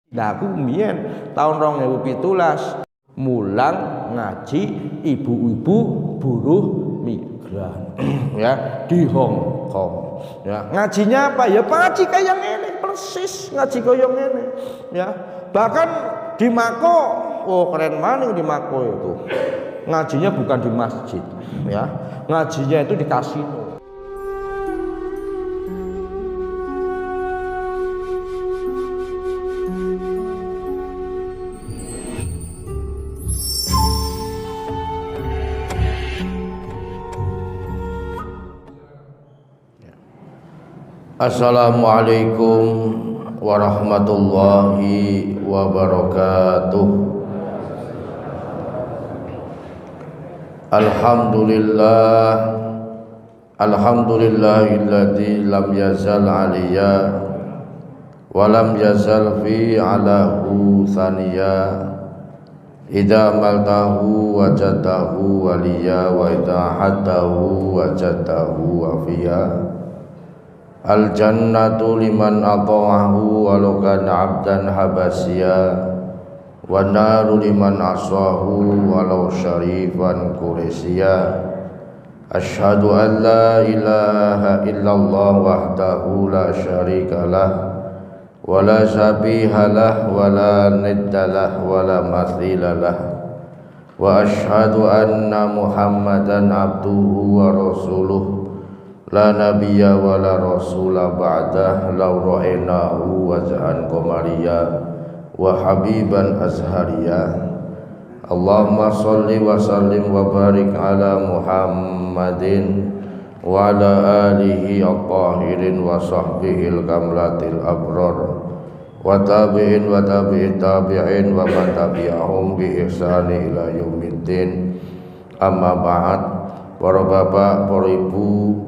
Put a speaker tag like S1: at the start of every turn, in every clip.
S1: Nah aku mbiyen tahun 2017 mulang ngaji ibu-ibu buruh migran ya di Hong Kong. Ya, ngajinya apa? Ya ngaji kayak ngene persis, ngaji koyo ngene ya. Bahkan di Mako, oh keren maning di Mako itu. Ngajinya bukan di masjid ya. Ngajinya itu di kasino. Assalamualaikum warahmatullahi wabarakatuh. Alhamdulillahilladzi lam yazal aliyya wa lam yazal fi alahu thaniya. Idza maltahu wajadahu waliya wa idza hadahu wajadahu wafiya. Al jannatu liman ata'ahu walau kana 'abdan habasya, wan naru liman asahu walau syarifan quraisya. Asyhadu an la ilaha illallah wahdahu la syarikalah wa la syabihalah wa la niddalah wa la mathilalah. Wa asyhadu anna Muhammadan abduhu wa rasuluh la nabiyya wa la rasula ba'dah law ra'aynahu wajhan qamariya wa habiban azhariya. Allahumma sholli wa sallim wa barik ala Muhammadin wa ala alihi at-tahirin wa sahbihi al-kamlatil abrar wa tabi'in wa tabi'it tabi'in wa man tabi'ahum bi ihsani ila yaumiddin. Amma ba'd. Para bapak, para ibu,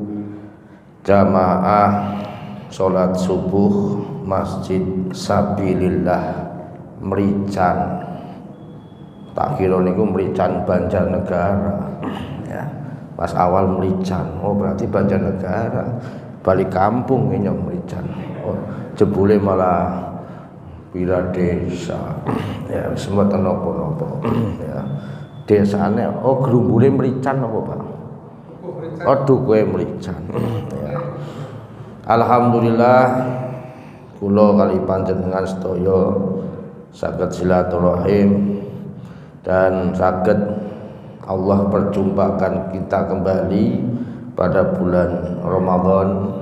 S1: jamaah sholat subuh Masjid Sabilillah Merican. Tak kira niku Merican Banjarnegara ya. Pas awal Merican, oh berarti Banjarnegara. Balik kampung ini Merican. Oh, jebule malah pira desa. Ya semua nopo-nopo ya. Desane oh grumbule Merican apa, Pak? Aduh kowe Merican. Ya. Alhamdulillah kula kali panjenengan sedaya saged silaturahim dan saged Allah perjumpakan kita kembali pada bulan Ramadan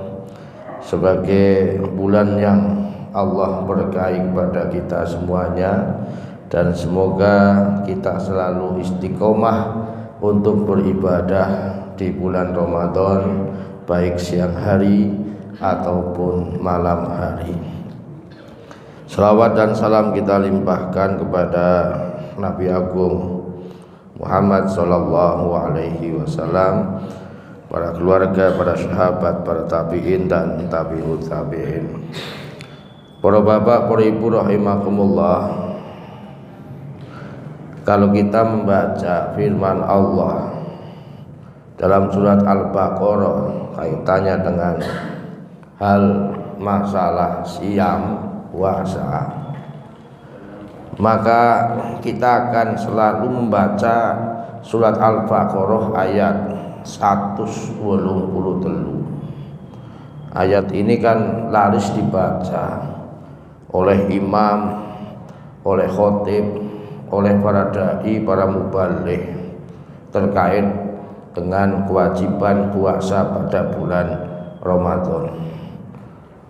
S1: sebagai bulan yang Allah berkahi kepada kita semuanya, dan semoga kita selalu istiqomah untuk beribadah di bulan Ramadan, baik siang hari ataupun malam hari. Selawat dan salam kita limpahkan kepada Nabi Agung Muhammad sallallahu alaihi wasallam, para keluarga, para sahabat, para tabi'in dan tabi'ut tabi'in. Para bapak, para ibu rahimakumullah, kalau kita membaca firman Allah dalam surat Al-Baqarah kaitannya dengan hal masalah siam puasa, maka kita akan selalu membaca surat Al-Baqarah ayat 183. Ayat ini kan laris dibaca oleh imam, oleh khotib, oleh para dai, para mubaligh terkait dengan kewajiban puasa pada bulan Ramadan.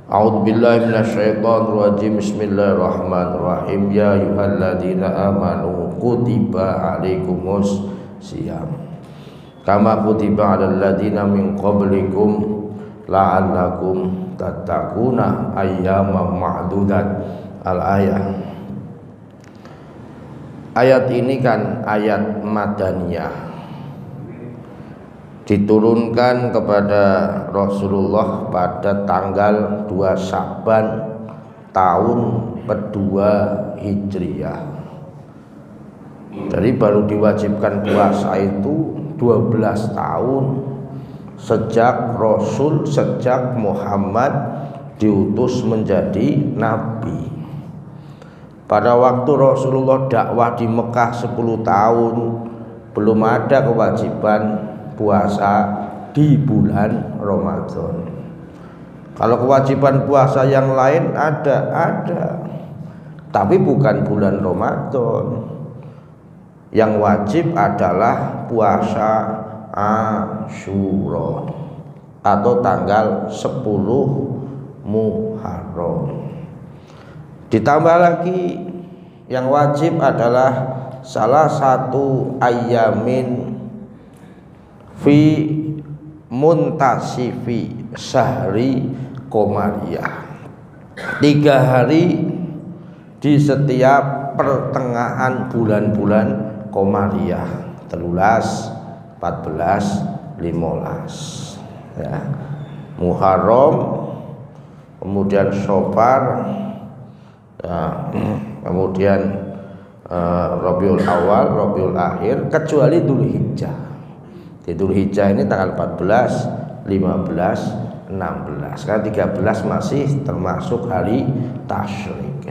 S1: A'udzubillahi minasyaitonir rajim. Bismillahirrahmanirrahim. Ya ayyuhalladzina amanu kutiba alaikumus syiyam kama kutiba 'alal ladzina min qablikum la'allakum tattaquna ayyaman ma'dudat. Al-ayah. Ayat ini kan ayat madaniyah, diturunkan kepada Rasulullah pada tanggal 2 Sya'ban tahun kedua Hijriah. Jadi baru diwajibkan puasa itu 12 tahun sejak Rasul, sejak Muhammad diutus menjadi nabi. Pada waktu Rasulullah dakwah di Mekah 10 tahun belum ada kewajiban puasa di bulan Ramadan. Kalau kewajiban puasa yang lain ada, tapi bukan bulan Ramadan. Yang wajib adalah puasa Asyura atau tanggal 10 Muharram. Ditambah lagi yang wajib adalah salah satu ayamin fi muntasifi syahri Qomariyah, 3 hari di setiap pertengahan bulan-bulan Qomariyah, 13, 14, 15 ya. Muharram, kemudian Syafar ya, kemudian Rabiul Awal, Rabiul Akhir, kecuali Dzulhijjah. Di Dzulhijjah ini tanggal 14, 15, 16. Karena 13 masih termasuk hari tasyrik.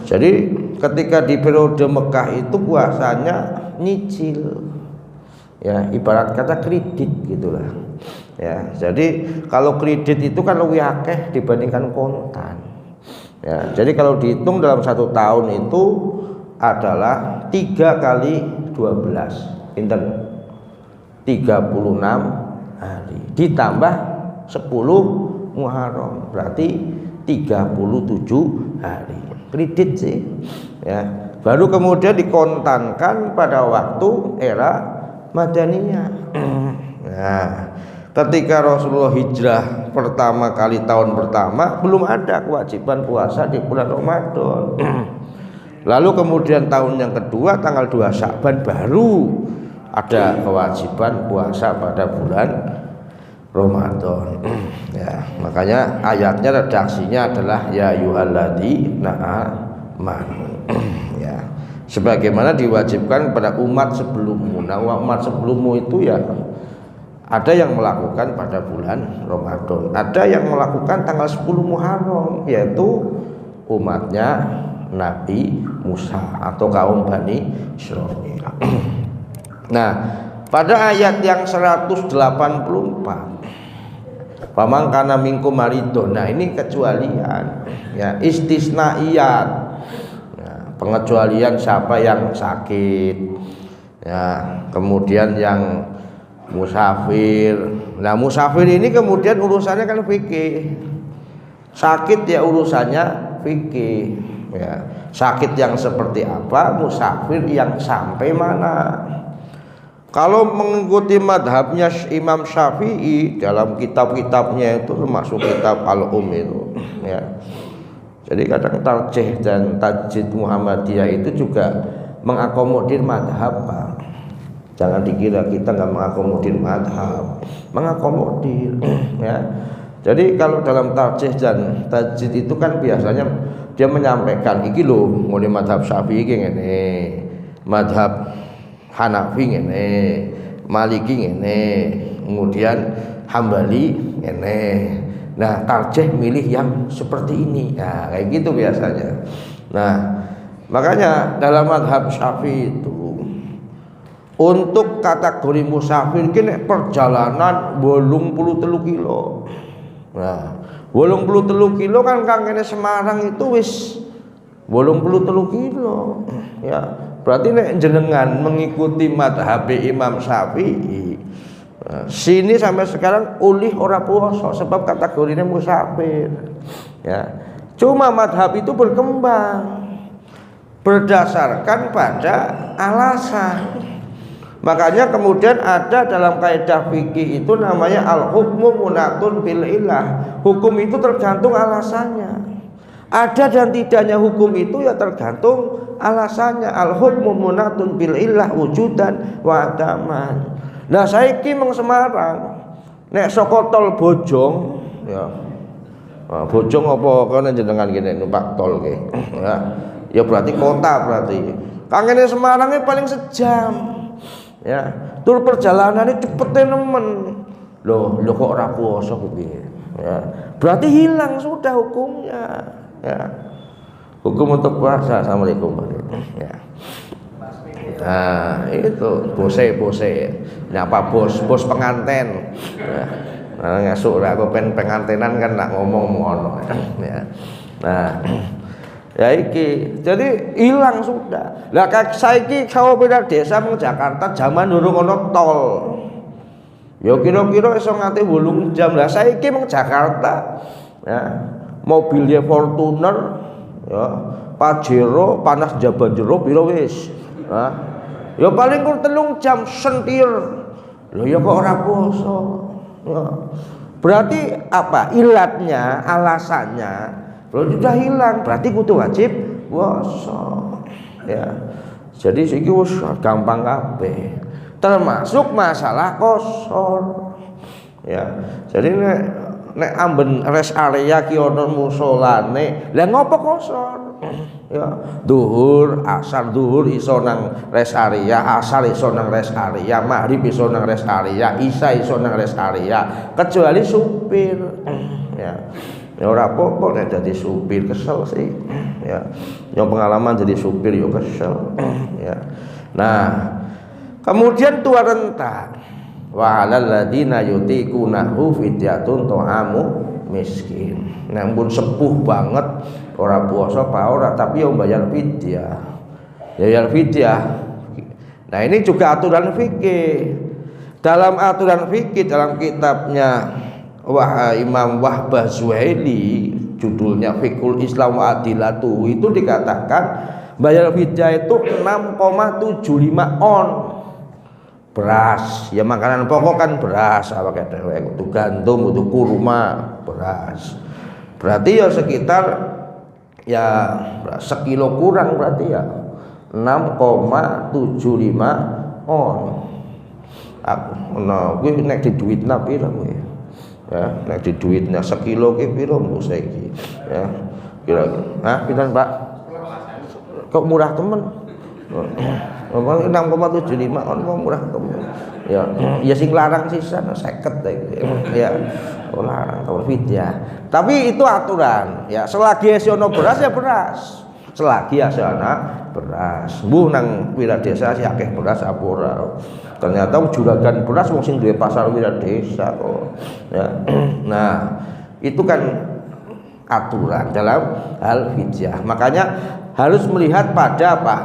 S1: Jadi ketika di periode Mekah itu puasanya nyicil. Ya, ibarat kata kredit gitulah. Ya, jadi kalau kredit itu kan lebih akeh dibandingkan kontan. Ya, jadi kalau dihitung dalam 1 tahun itu adalah 3 kali 12, pinten? 36 hari ditambah 10 Muharram, berarti 37 hari. Kredit sih. Ya, baru kemudian dikontankan pada waktu era Madaniyah. Nah, ketika Rasulullah hijrah pertama kali tahun pertama belum ada kewajiban puasa di bulan Ramadan. Lalu kemudian tahun yang kedua tanggal 2 Sya'ban baru ada kewajiban puasa pada bulan Ramadan. Ya, makanya ayatnya redaksinya adalah ya ayyuhalladzina amanu. Ya. Sebagaimana diwajibkan pada umat sebelummu. Nah, umat sebelummu itu ya ada yang melakukan pada bulan Ramadan, ada yang melakukan tanggal 10 Muharram, yaitu umatnya Nabi Musa atau kaum Bani Israil. Nah, pada ayat yang 184, paman kana minkum maridun. Nah, ini kecualian ya, istisnaiyat. Pengecualian siapa yang sakit ya, kemudian yang musafir. Nah, musafir ini kemudian urusannya kan fikih. Sakit ya urusannya fikih ya. Sakit yang seperti apa, musafir yang sampai mana. Kalau mengikuti madhabnya Imam Syafi'i dalam kitab-kitabnya itu termasuk kitab Al-Itu ya. Jadi kadang tarjih dan tajdid Muhammadiyah itu juga mengakomodir madhab, Pak. Jangan dikira kita nggak mengakomodir madhab, mengakomodir ya. Jadi kalau dalam tarjih dan tajdid itu kan biasanya dia menyampaikan iki lho mulai madhab Syafi'i ngene, madhab Hanafi ngene, Maliki ngene, kemudian Hambali ngene. Nah, tarjih milih yang seperti ini. Nah, kayak gitu biasanya. Nah, makanya dalam madhab Syafi'i itu untuk kategori musafir kini perjalanan 83 kilo. Nah, 83 kilo kan kangkene Semarang itu wis 83 kilo. Ya, berarti nek jenengan mengikuti madhab Imam Syafi'i, sini sampai sekarang ulih ora puasa sebab kategorinya musafir ya. Cuma madhab itu berkembang berdasarkan pada alasan. Makanya kemudian ada dalam kaidah fikih itu namanya al-hukmu munatun bil illah. Hukum itu tergantung alasannya. Ada dan tidaknya hukum itu ya tergantung alasannya. Al-hukmu munatun bil illah wujudan wa adaman. Nah, saiki meng Semarang nek saka tol Bojong ya. Nah, Bojong apa kene jenengan kene numpak tol nggih. Ya. Ya berarti kota berarti. Kangene Semarangnya paling sejam. Ya. Tur perjalanannya cepete nemen. Loh kok ora puasa ku piye? Ya. Berarti hilang sudah hukumnya. Ya. Hukum untuk puasa. Assalamualaikum. Ya. Nah, itu bose. Nyapa bos penganten. Ya. Nah, ngasuk lah aku pengantenan kan nak ngomong ngono. Ya. Nah, ya iki. Jadi hilang sudah. Lah saiki kalau beda desa meng Jakarta zaman durung ono tol. Ya kira-kira iso nganti 8 jam. Lah saiki meng Jakarta ya, mobilnya Fortuner ya, Pajero panas jaban jero piro wis. Ya paling kur 3 jam sentir. Lho ya kok ora poso. Ya. Berarti apa? Ilatnya, alasannya sudah hilang. Berarti kudu wajib puasa. Ya. Jadi siki wis gampang kabeh. Termasuk masalah kosor. Ya. Jadi nek amben rest area ki ono musolane, lah ngopo kosor? Ya, duhur, asar duhur iso nang rest area, asar iso nang rest area, maghrib iso nang rest area, isya iso nang rest area, kecuali supir. Ya. Ya ora apa-apa nek dadi supir kesel sih. Ya. Yang pengalaman jadi supir yo kesel. Ya. Nah, kemudian tua renta wa 'alal ladina yutiqunahu fidyatun ta'amu miskin. Namun sepuh banget ora puasa apa ora tapi yang bayar fidyah. Ya bayar fidyah. Nah, ini juga aturan fikih. Dalam aturan fikih dalam kitabnya Imam Wahbah Zuhaili judulnya Fiqhul Islam wa Adilatu itu dikatakan bayar fidyah itu 6,75 on beras. Ya makanan pokok kan beras, apa kayak itu gandum, itu kurma, beras. Berarti ya sekitar ya sekilo kurang berarti ya 6,75 on. Aku nah kuwi nek di duitna pira kuwi? Ya, nek di duitnya sekilo ki pira mbok saiki? Ya. Kira-kira. Hah, pinten, Pak? Kok murah temen? 6,75 on murah temen. Ya, ya sing larang sisan 50 ya. Oh, larang tawar fidyah. Tapi itu aturan, ya. Selagi ono beras ya beras. Selagi ana beras. Mbuh nang wira desa sih akeh beras apa ora. Ternyata juragan beras wong sing duwe pasar wira desa kok. Ya. Nah, itu kan aturan dalam hal fidyah. Makanya harus melihat pada apa?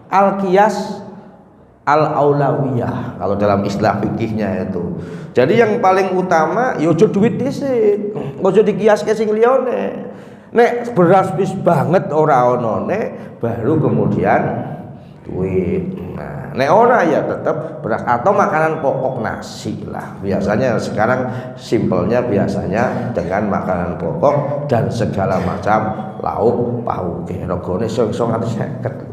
S1: Al-qiyas al-aulawiyah kalau dalam istilah fikihnya itu. Jadi yang paling utama ya aja duit dhisik. Aja dikiaske sing liyane. Nek beras wis banget ora onone baru kemudian duit. Nah, nek ora ya tetap beras atau makanan pokok nasi lah. Biasanya sekarang simpelnya biasanya dengan makanan pokok dan segala macam lauk pauke. Regane iso nganti 50.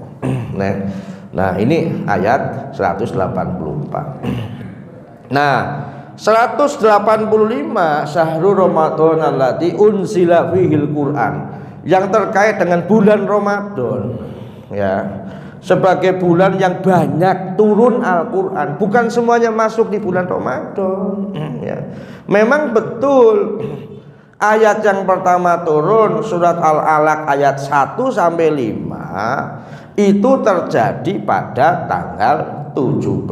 S1: Nah, ini ayat 184. Nah, 185 Syahrul Ramadan allati unzila fihil Quran, yang terkait dengan bulan Ramadan ya, sebagai bulan yang banyak turun Al-Qur'an. Bukan semuanya masuk di bulan Ramadan ya. Memang betul ayat yang pertama turun surat Al-Alaq ayat 1 sampai 5 itu terjadi pada tanggal 17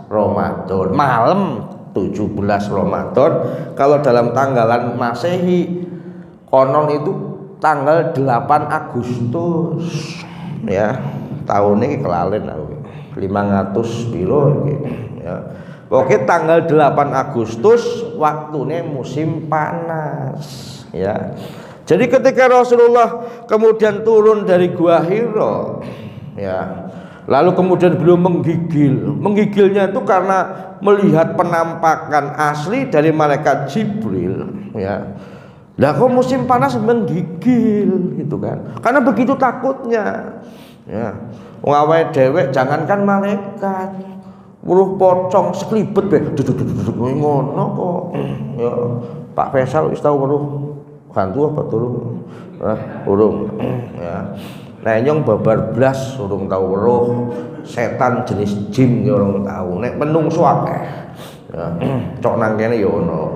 S1: Ramadan, malam 17 Ramadan. Kalau dalam tanggalan Masehi konon itu tanggal 8 Agustus ya. Tahun ini kelalen aku 500 piro ya. Oke, tanggal 8 Agustus waktunya musim panas ya. Jadi ketika Rasulullah kemudian turun dari Gua Hira ya, lalu kemudian beliau menggigilnya itu karena melihat penampakan asli dari malaikat Jibril ya. Lah kok musim panas menggigil gitu kan, karena begitu takutnya ya. Wong awake dhewe jangankan malaikat, weruh pocong seklibet bae ngono kok ya. Pak Faisal wis tau weruh hantu apa turun? Urung ya. Nah nyong babar blas urung tau weruh setan jenis jin ya urung tau. Nek menungso akeh. Ya, cok nang kene ya ono.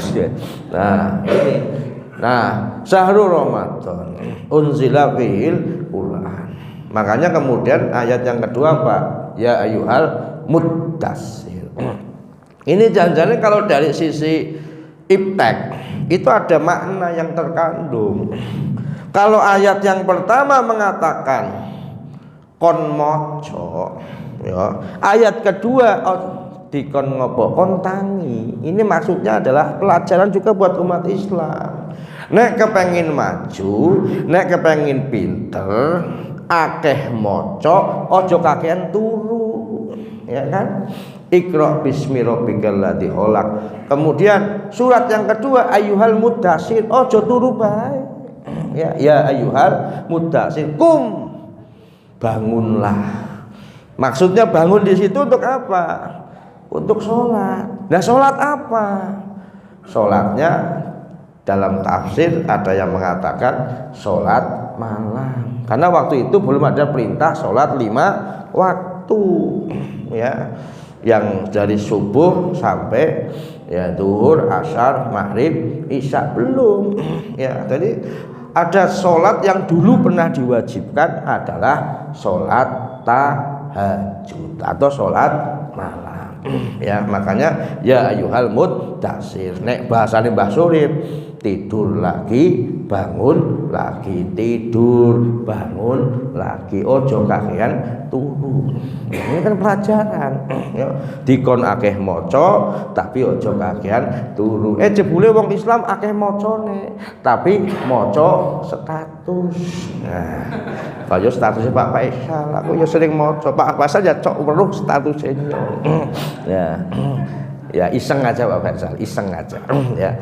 S1: Nah, ini. Nah, Syahrul Ramadan unzila fihil Quran. Makanya kemudian ayat yang kedua apa? Ya ayyuhal muddatsir. Ini jangan-jangan kalau dari sisi iptek itu ada makna yang terkandung. Kalau ayat yang pertama mengatakan kon moco, ya. Ayat kedua dikon ngopo kon tangi. Ini maksudnya adalah pelajaran juga buat umat Islam. Nek kepengin maju, nek kepengin pinter, akeh moco, ojo kakean turu, ya kan? Iqra bismi rabbikal ladzi khalaq. Kemudian surat yang kedua ayyuhal muddatsir, ojo turu bae. Ya ayyuhal muddatsir, kum, bangunlah. Maksudnya bangun di situ untuk apa? Untuk sholat. Nah, sholat apa? Sholatnya dalam tafsir ada yang mengatakan sholat malam. Karena waktu itu belum ada perintah sholat 5 waktu, ya. Yang dari subuh sampai ya zuhur, asar, maghrib, isya belum, ya. Jadi ada sholat yang dulu pernah diwajibkan adalah sholat tahajud atau sholat malam, ya. Makanya ya ayyuhal muddatsir, nek bahasane Mbah Surip, tidur lagi bangun lagi, tidur bangun lagi, ojo kakean turu. Ini kan pelajaran, ya. Dikon akeh maca tapi ojo kakean turu. Jebule wong Islam akeh macane tapi maca status. Nah, kaya statusnya Pak Faisal, aku ya sering maca. Pak Faisal ya cok weruh statusnya. Ya iseng aja Pak Faisal, iseng aja. Ya.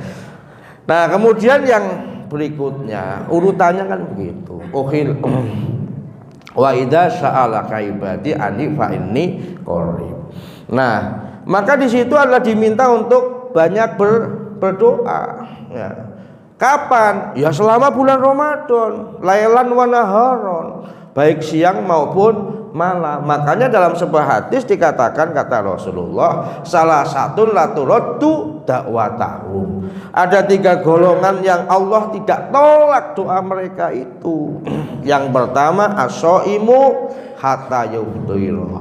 S1: Nah, kemudian yang berikutnya urutannya kan begitu. Ukhil wa idza sa'alaka ibadi anni fa inni qarib. Nah, maka di situ adalah diminta untuk banyak berdoa, ya. Kapan? Ya selama bulan Ramadan, lailan wa naharon, baik siang maupun malam. Makanya dalam sebuah hadis dikatakan, kata Rasulullah, salah satu laturaddu dakwatahum. Ada 3 golongan yang Allah tidak tolak doa mereka itu. Yang pertama as-shaimu hatta yufṭira,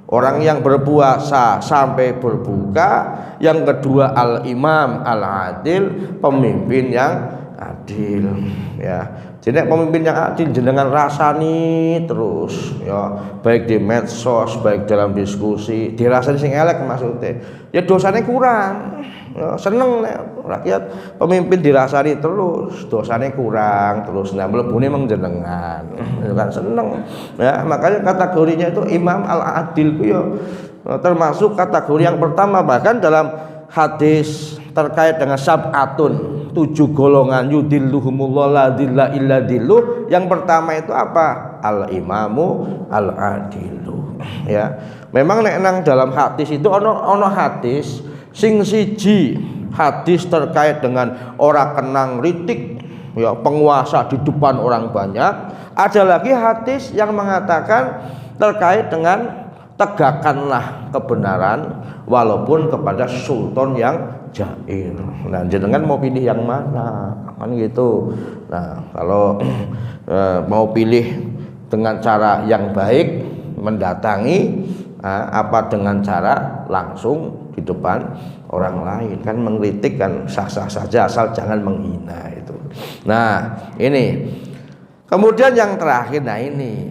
S1: orang yang berpuasa sampai berbuka. Yang kedua al-imam al-adil, pemimpin yang adil, ya. Jadi pemimpin yang adil jenengan rasani terus, ya, baik di medsos, baik dalam diskusi, dirasani sing elek maksudnya. Ya dosanya kurang, ya, seneng rakyat pemimpin dirasani terus, dosanya kurang terus. Nah, mlebune meng jenengan, kan seneng. Ya, makanya kategorinya itu imam al-adil ku ya termasuk kategori yang pertama. Bahkan dalam hadis terkait dengan sab'atun, 7 golongan yudilluhumullah la dilla illa dilluh. Yang pertama itu apa? Al-imamu al-adilu, ya. Memang nek nang dalam hadis itu ono hadis sing siji, hadis terkait dengan orang kenang ritik, ya, penguasa di depan orang banyak. Ada lagi hadis yang mengatakan terkait dengan tegakkanlah kebenaran walaupun kepada sultan yang jair. Nah, jenengan mau pilih yang mana? Kan gitu. Nah, kalau mau pilih dengan cara yang baik, mendatangi, apa dengan cara langsung di depan orang lain, kan mengkritik kan sah-sah saja asal jangan menghina itu. Nah, ini. Kemudian yang terakhir, nah ini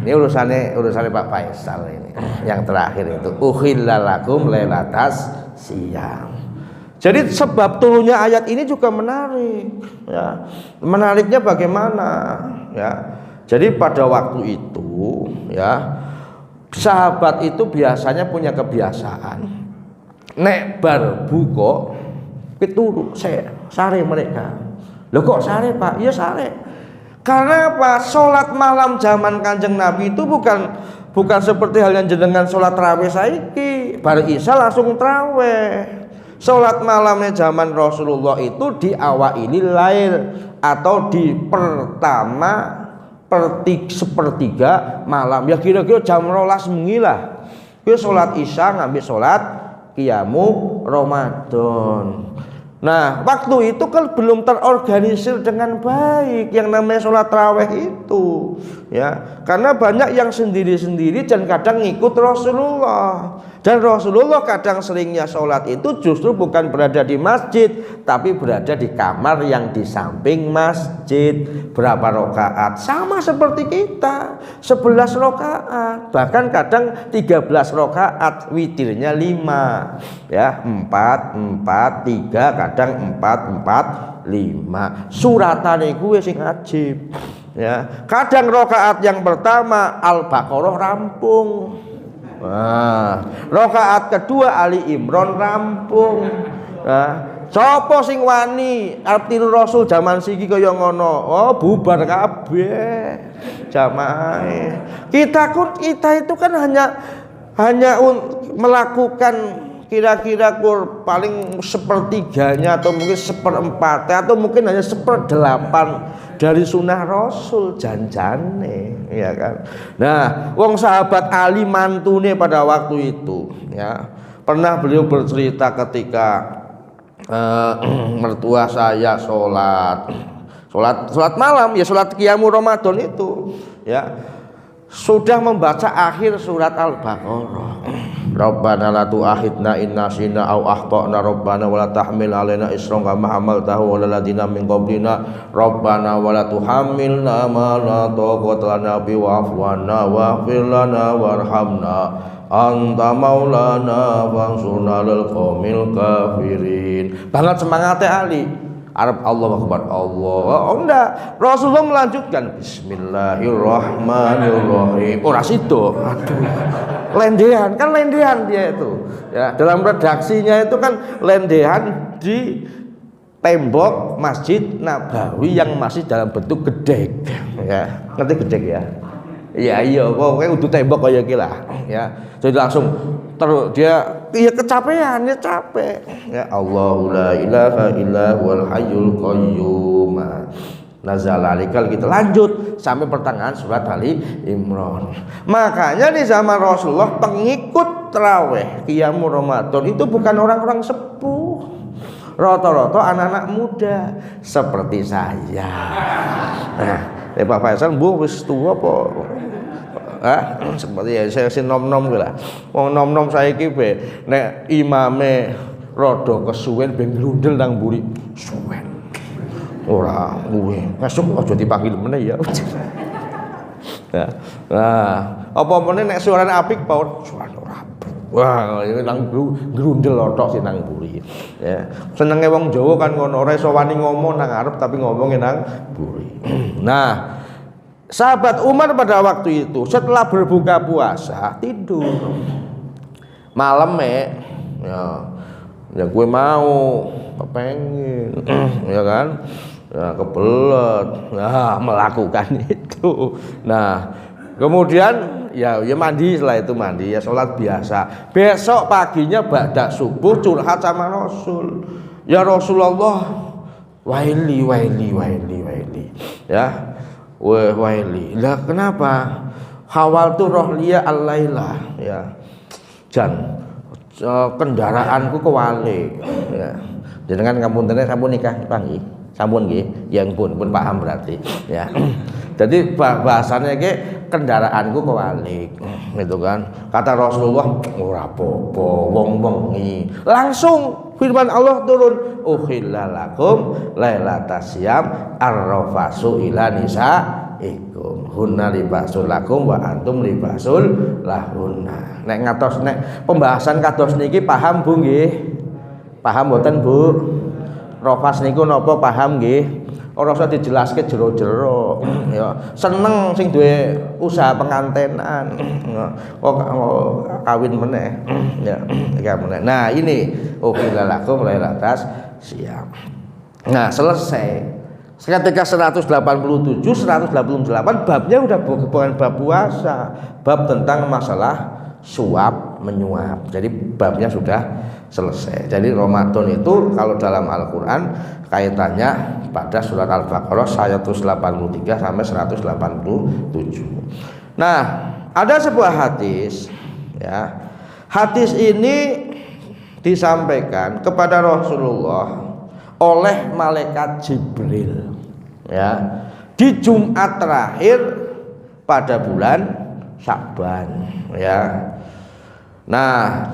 S1: urusannya Pak Faisal ini. Yang terakhir itu ukhillalakum lailatas siyam. Jadi sebab turunnya ayat ini juga menarik, ya. Menariknya bagaimana, ya. Jadi pada waktu itu, ya, sahabat itu biasanya punya kebiasaan nek bar buka pituru sare mereka. Loh kok sare Pak? Iya sare. Karena apa? Sholat malam zaman Kanjeng Nabi itu bukan seperti halnya jenengan sholat tarawih saiki, bar isya langsung tarawih. Sholat malamnya zaman Rasulullah itu di awal ini lail atau di pertama sepertiga malam, ya kira-kira jam 12 bengi lah. Kuwi sholat isya ngambil sholat qiyamu Ramadan. Nah, waktu itu kan belum terorganisir dengan baik yang namanya sholat tarawih itu, ya. Karena banyak yang sendiri-sendiri dan kadang ngikut Rasulullah. Dan Rasulullah kadang seringnya sholat itu justru bukan berada di masjid, tapi berada di kamar yang di samping masjid. Berapa rakaat? Sama seperti kita, 11 rakaat. Bahkan kadang 13 rakaat, witirnya 5, ya, 4, 4, 3, kadang 4, 4, 5. Suratane gue sing ajib, ya. Kadang rakaat yang pertama Al-Baqarah rampung. Nah, rakaat kedua Ali Imran rampung. Nah, sapa sing wani arep tiru Rasul zaman siki kaya ngono? Oh, bubar kabeh jamaah. Kita itu kan hanya melakukan kira-kira paling sepertiganya atau mungkin seperempatnya atau mungkin hanya 1/8 dari sunnah Rasul janjane, ya kan. Nah, wong sahabat Ali mantune pada waktu itu, ya, pernah beliau bercerita ketika mertua saya sholat malam, ya sholat qiyamul Ramadan itu, ya, sudah membaca akhir surat Al-Baqarah. Rabbana la tu'akhidna in nasina aw akhtana rabbana wa la tahmil alaina isran kama hamaltahu 'alal ladzina min qablina rabbana wa la tuhammilna ma la taqata lana bihi wa'fu 'anna waghfir lana warhamna anta maulana fansurna 'alal qaumil kafirin. Banget semangatnya Ali. Arab Allah Akbar Allah. Oh enggak, Rasulullah melanjutkan Bismillahirrahmanirrahim. Ora sido. Aduh. Lendehan dia itu. Ya, dalam redaksinya itu kan lendehan di tembok Masjid Nabawi yang masih dalam bentuk gedek. Ya, ngerti gedek ya? Iya, pokoknya udah tembok kayak gila. Ya, jadi langsung dia kecapean, dia capek. Ya Allahu la ilaha illa huwal hayyul qayyum. Nazala alikal, kita lanjut sampai pertengahan surat Ali Imran. Makanya di zaman Rasulullah pengikut tarawih qiyamul Ramadan itu bukan orang-orang sepuh. Rata-rata anak-anak muda seperti saya. Nah, Pak Faisal wis tuwa apa? Seperti ya saya si nom-nom lah. Wong nom-nom saiki be nek imame rada kesuwen ben glundel nang mburi. Suwen. Ora kuwe. Ngesuk aja dipanggil meneh ya. Nah, apa meneh nek suarane apik paur suarane ora. Wah, ini nang glundel otok sih nang mburi. Ya. Senenge wong Jawa kan ngono, ora iso wani ngomong nang arep tapi ngomongin nang mburi. Nah, sahabat Umar pada waktu itu setelah berbuka puasa tidur malam ya gue mau kepengen ya kan ya kebelet melakukan itu. Nah kemudian ya mandi, setelah itu mandi ya sholat biasa. Besok paginya ba'da subuh curhat sama Rasul, ya Rasulullah waili ya waili lah, kenapa hawal tuh rohlia al-laila ya jan kendaraanku kewali ya. Jenengan ngapunten sampun nikah panggih sampun nggih yang pun paham berarti ya. Jadi bahasanya ke kendaraanku kewalik gitu kan. Kata Rasulullah ora apa-apa wong wengi. Langsung firman Allah turun uhillalakum lailatasyam arrafasu ila nisaikum hunna libasul lakum wa antum libasul lahunna. Nek ngatos nek pembahasan kados niki paham Bu nggih? Paham mboten Bu? Rafas niku napa paham nggih? Ora usah dijelaske jero-jero ya. Seneng sing duwe usaha pengantenan kok kawin meneh ya meneh. Nah ini ukhilalakum lailatas siap. Nah selesai ketika 187 188 babnya udah bukan bab puasa, bab tentang masalah suap menyuap. Jadi babnya sudah selesai. Jadi Ramadan itu kalau dalam Al-Qur'an kaitannya pada surat Al-Baqarah 183 sampai 187. Nah, ada sebuah hadis ya. Hadis ini disampaikan kepada Rasulullah oleh malaikat Jibril ya di Jumat terakhir pada bulan Sya'ban ya. Nah,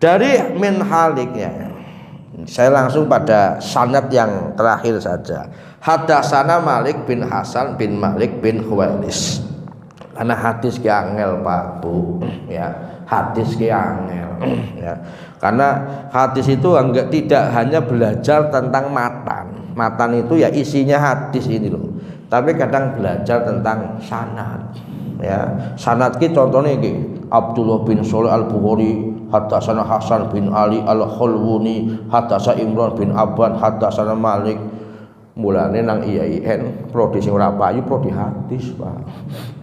S1: dari min haliknya saya langsung pada sanad yang terakhir saja. Hadatsana Malik bin Hasan bin Malik bin Khuwailis. Karena hadis ki angel Pak Bu ya, hadis ki angel ya. Karena hadis itu tidak hanya belajar tentang matan. Matan itu ya isinya hadis ini loh. Tapi kadang belajar tentang sanad ya. Sanad ki contohnya iki Abdullah bin Shalih Al-Bukhari hadatsana Hasan bin Ali Al-Khulwuni hadatsana Imran bin Abban hadatsana Malik. Mulane nang IAIN prodi sing ora payu prodi hadis, Pak.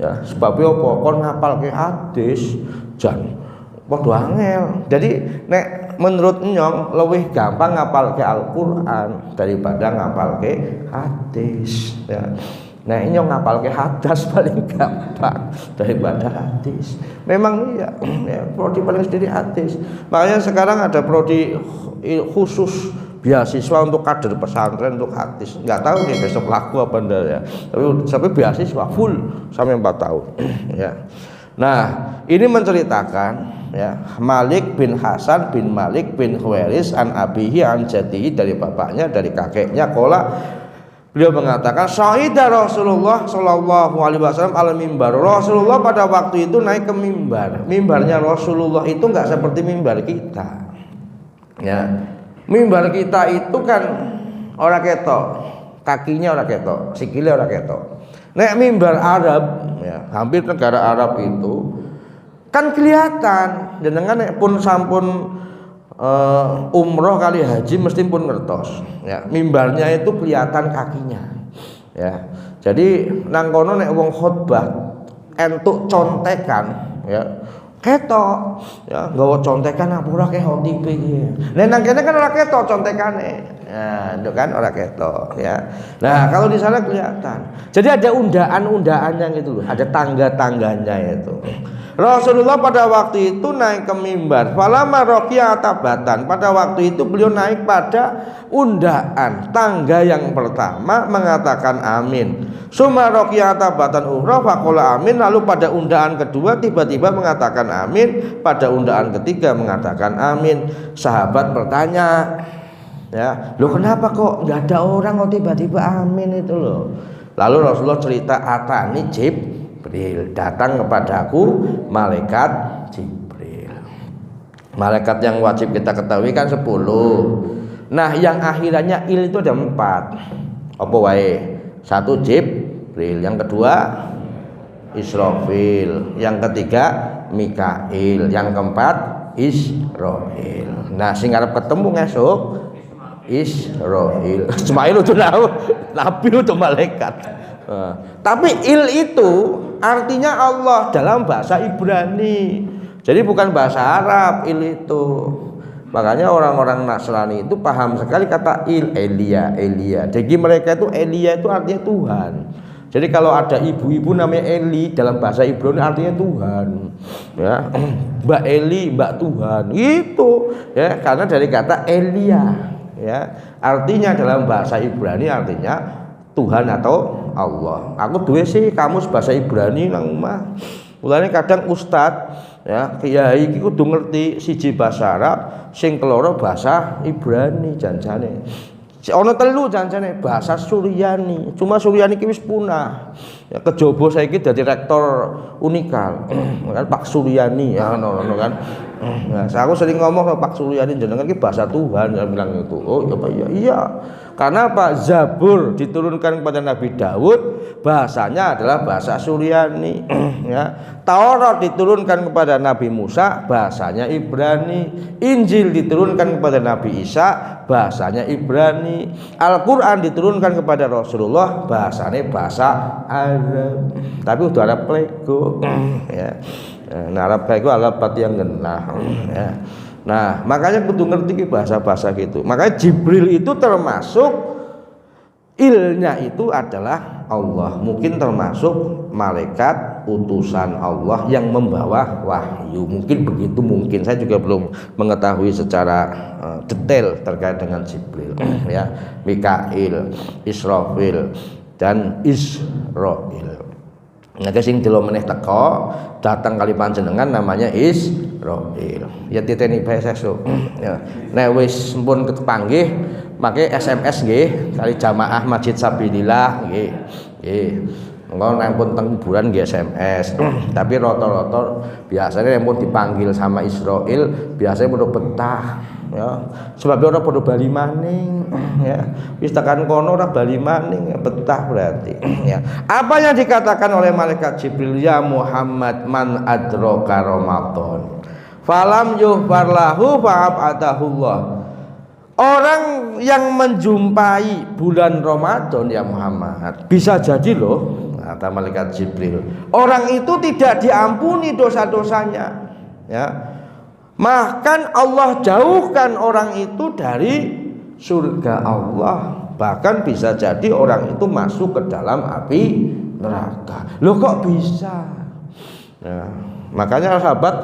S1: Ya, sebabnya apa? Kon ngapalke hadis jan padha angel. Jadi nek menurut nyong lebih gampang ngapalke Al-Qur'an daripada ngapalke hadis, ya. Nah, ini nyong ngapalke hadis paling gampang daripada hadis. Memang iya, ya, prodi paling sedikit hadis. Makanya sekarang ada prodi khusus beasiswa untuk kader pesantren untuk hadis. Nggak tahu nih besok laku apa enggak ya. Tapi sampai beasiswa full sampai 4 tahun ya. Nah, ini menceritakan ya Malik bin Hasan bin Malik bin Khuwailis an abihi an jadihi dari bapaknya dari kakeknya qala beliau mengatakan syahida Rasulullah sallallahu alaihi wasallam al mimbar. Rasulullah pada waktu itu naik ke mimbar. Mimbarnya Rasulullah itu enggak seperti mimbar kita. Ya. Mimbar kita itu kan ora ketok, kakinya ora ketok, sikile ora ketok. Nek mimbar Arab ya, hampir negara Arab itu kan kelihatan. Jenengan nek pun sampun umroh kali haji mesti pun ngertos. Ya, mimbarnya itu kelihatan kakinya. Ya. Jadi nang kono nek wong khotbah entuk contekan ya. Ketok ya nggawa contekan apa ora ke khotib iki. Lah nang kene kan ora ketok contekane. Nah, itu kan ora ketok ya. Nah, kalau di sana kelihatan. Jadi ada undaan-undaannya gitu loh, ada tangga-tangganya itu. Rasulullah pada waktu itu naik ke mimbar. Falamma raqiya tabatan. Pada waktu itu beliau naik pada undaan tangga yang pertama mengatakan amin. Summa raqiya tabatan ukhra faqala amin. Lalu pada undaan kedua tiba-tiba mengatakan amin. Pada undaan ketiga mengatakan amin. Sahabat bertanya, ya, loh kenapa kok nggak ada orang kok tiba-tiba amin itu loh. Lalu Rasulullah cerita atani Jibril, datang kepadaku malaikat Jibril. Malaikat yang wajib kita ketahui kan 10. Nah, yang akhirannya il itu ada 4. Apa wae? 1 Jibril, yang kedua Israfil, yang ketiga Mikail, yang keempat Israil. Nah, sing arep ketemu ngesuk Israil. Ismail itu nabi itu malaikat. Tapi il itu artinya Allah dalam bahasa Ibrani. Jadi bukan bahasa Arab il itu. Makanya orang-orang Nasrani itu paham sekali kata il, Elia. Jadi mereka itu Elia itu artinya Tuhan. Jadi kalau ada ibu-ibu namanya Eli dalam bahasa Ibrani artinya Tuhan. Ya. Mbak Eli, Mbak Tuhan. Itu ya karena dari kata Elia. Ya, artinya dalam bahasa Ibrani artinya Tuhan atau Allah. Aku duwe sih kamus bahasa Ibrani nang omah. Mulane kadang ustad ya kiai iki kudu ngerti siji bahasa Arab, sing keloro bahasa Ibrani janjane. Ono 3 janjane bahasa Suryani. Cuma Suryani ki wis punah. Ya kejaba saiki dadi rektor Unikal. Kan Pak Suryani ya ngono kan. Nah, aku sering ngomong sama Pak Suryani jenengan ki bahasa Tuhan, dia bilang itu. Oh, iya. Karena apa? Zabur diturunkan kepada Nabi Daud, bahasanya adalah bahasa Suryani. Ya. Taurat diturunkan kepada Nabi Musa, bahasanya Ibrani. Injil diturunkan kepada Nabi Isa, bahasanya Ibrani. Al-Qur'an diturunkan kepada Rasulullah, bahasanya bahasa Arab. Tapi udah Arab lego. Ya. Nah, Arab itu alamat yang genah ya. Nah, makanya kudu ngerti bahasa-bahasa gitu. Makanya Jibril itu termasuk ilnya itu adalah Allah. Mungkin termasuk malaikat utusan Allah yang membawa wahyu. Mungkin begitu, mungkin saya juga belum mengetahui secara detail terkait dengan Jibril ya, Mikail, Israfil dan Israil. Nah, sing delo meneh teko datang kali panjenengan namanya Israil. Ya titeni bae sesuk. Ya. Nek wis sampun kepanggih make SMS nggih kali jamaah Masjid Sabilillah nggih. Nggih. Engko nek pun teng kuburan nggih SMS. Tapi rata-rata biasanya nek pun dipanggil sama Israil biasanya padha betah ya. Sebab ora padha bali maning ya. Wis tekan kono ora bali maning betah berarti ya. Apa yang dikatakan oleh malaikat Jibril, ya Muhammad man adraka Ramadan falam yuhfar lahu fa'abadahullah. Orang yang menjumpai bulan Ramadan ya Muhammad, bisa jadi loh kata malaikat Jibril, orang itu tidak diampuni dosa-dosanya ya. Bahkan Allah jauhkan orang itu dari surga Allah. Bahkan bisa jadi orang itu masuk ke dalam api neraka. Loh kok bisa? Nah, makanya sahabat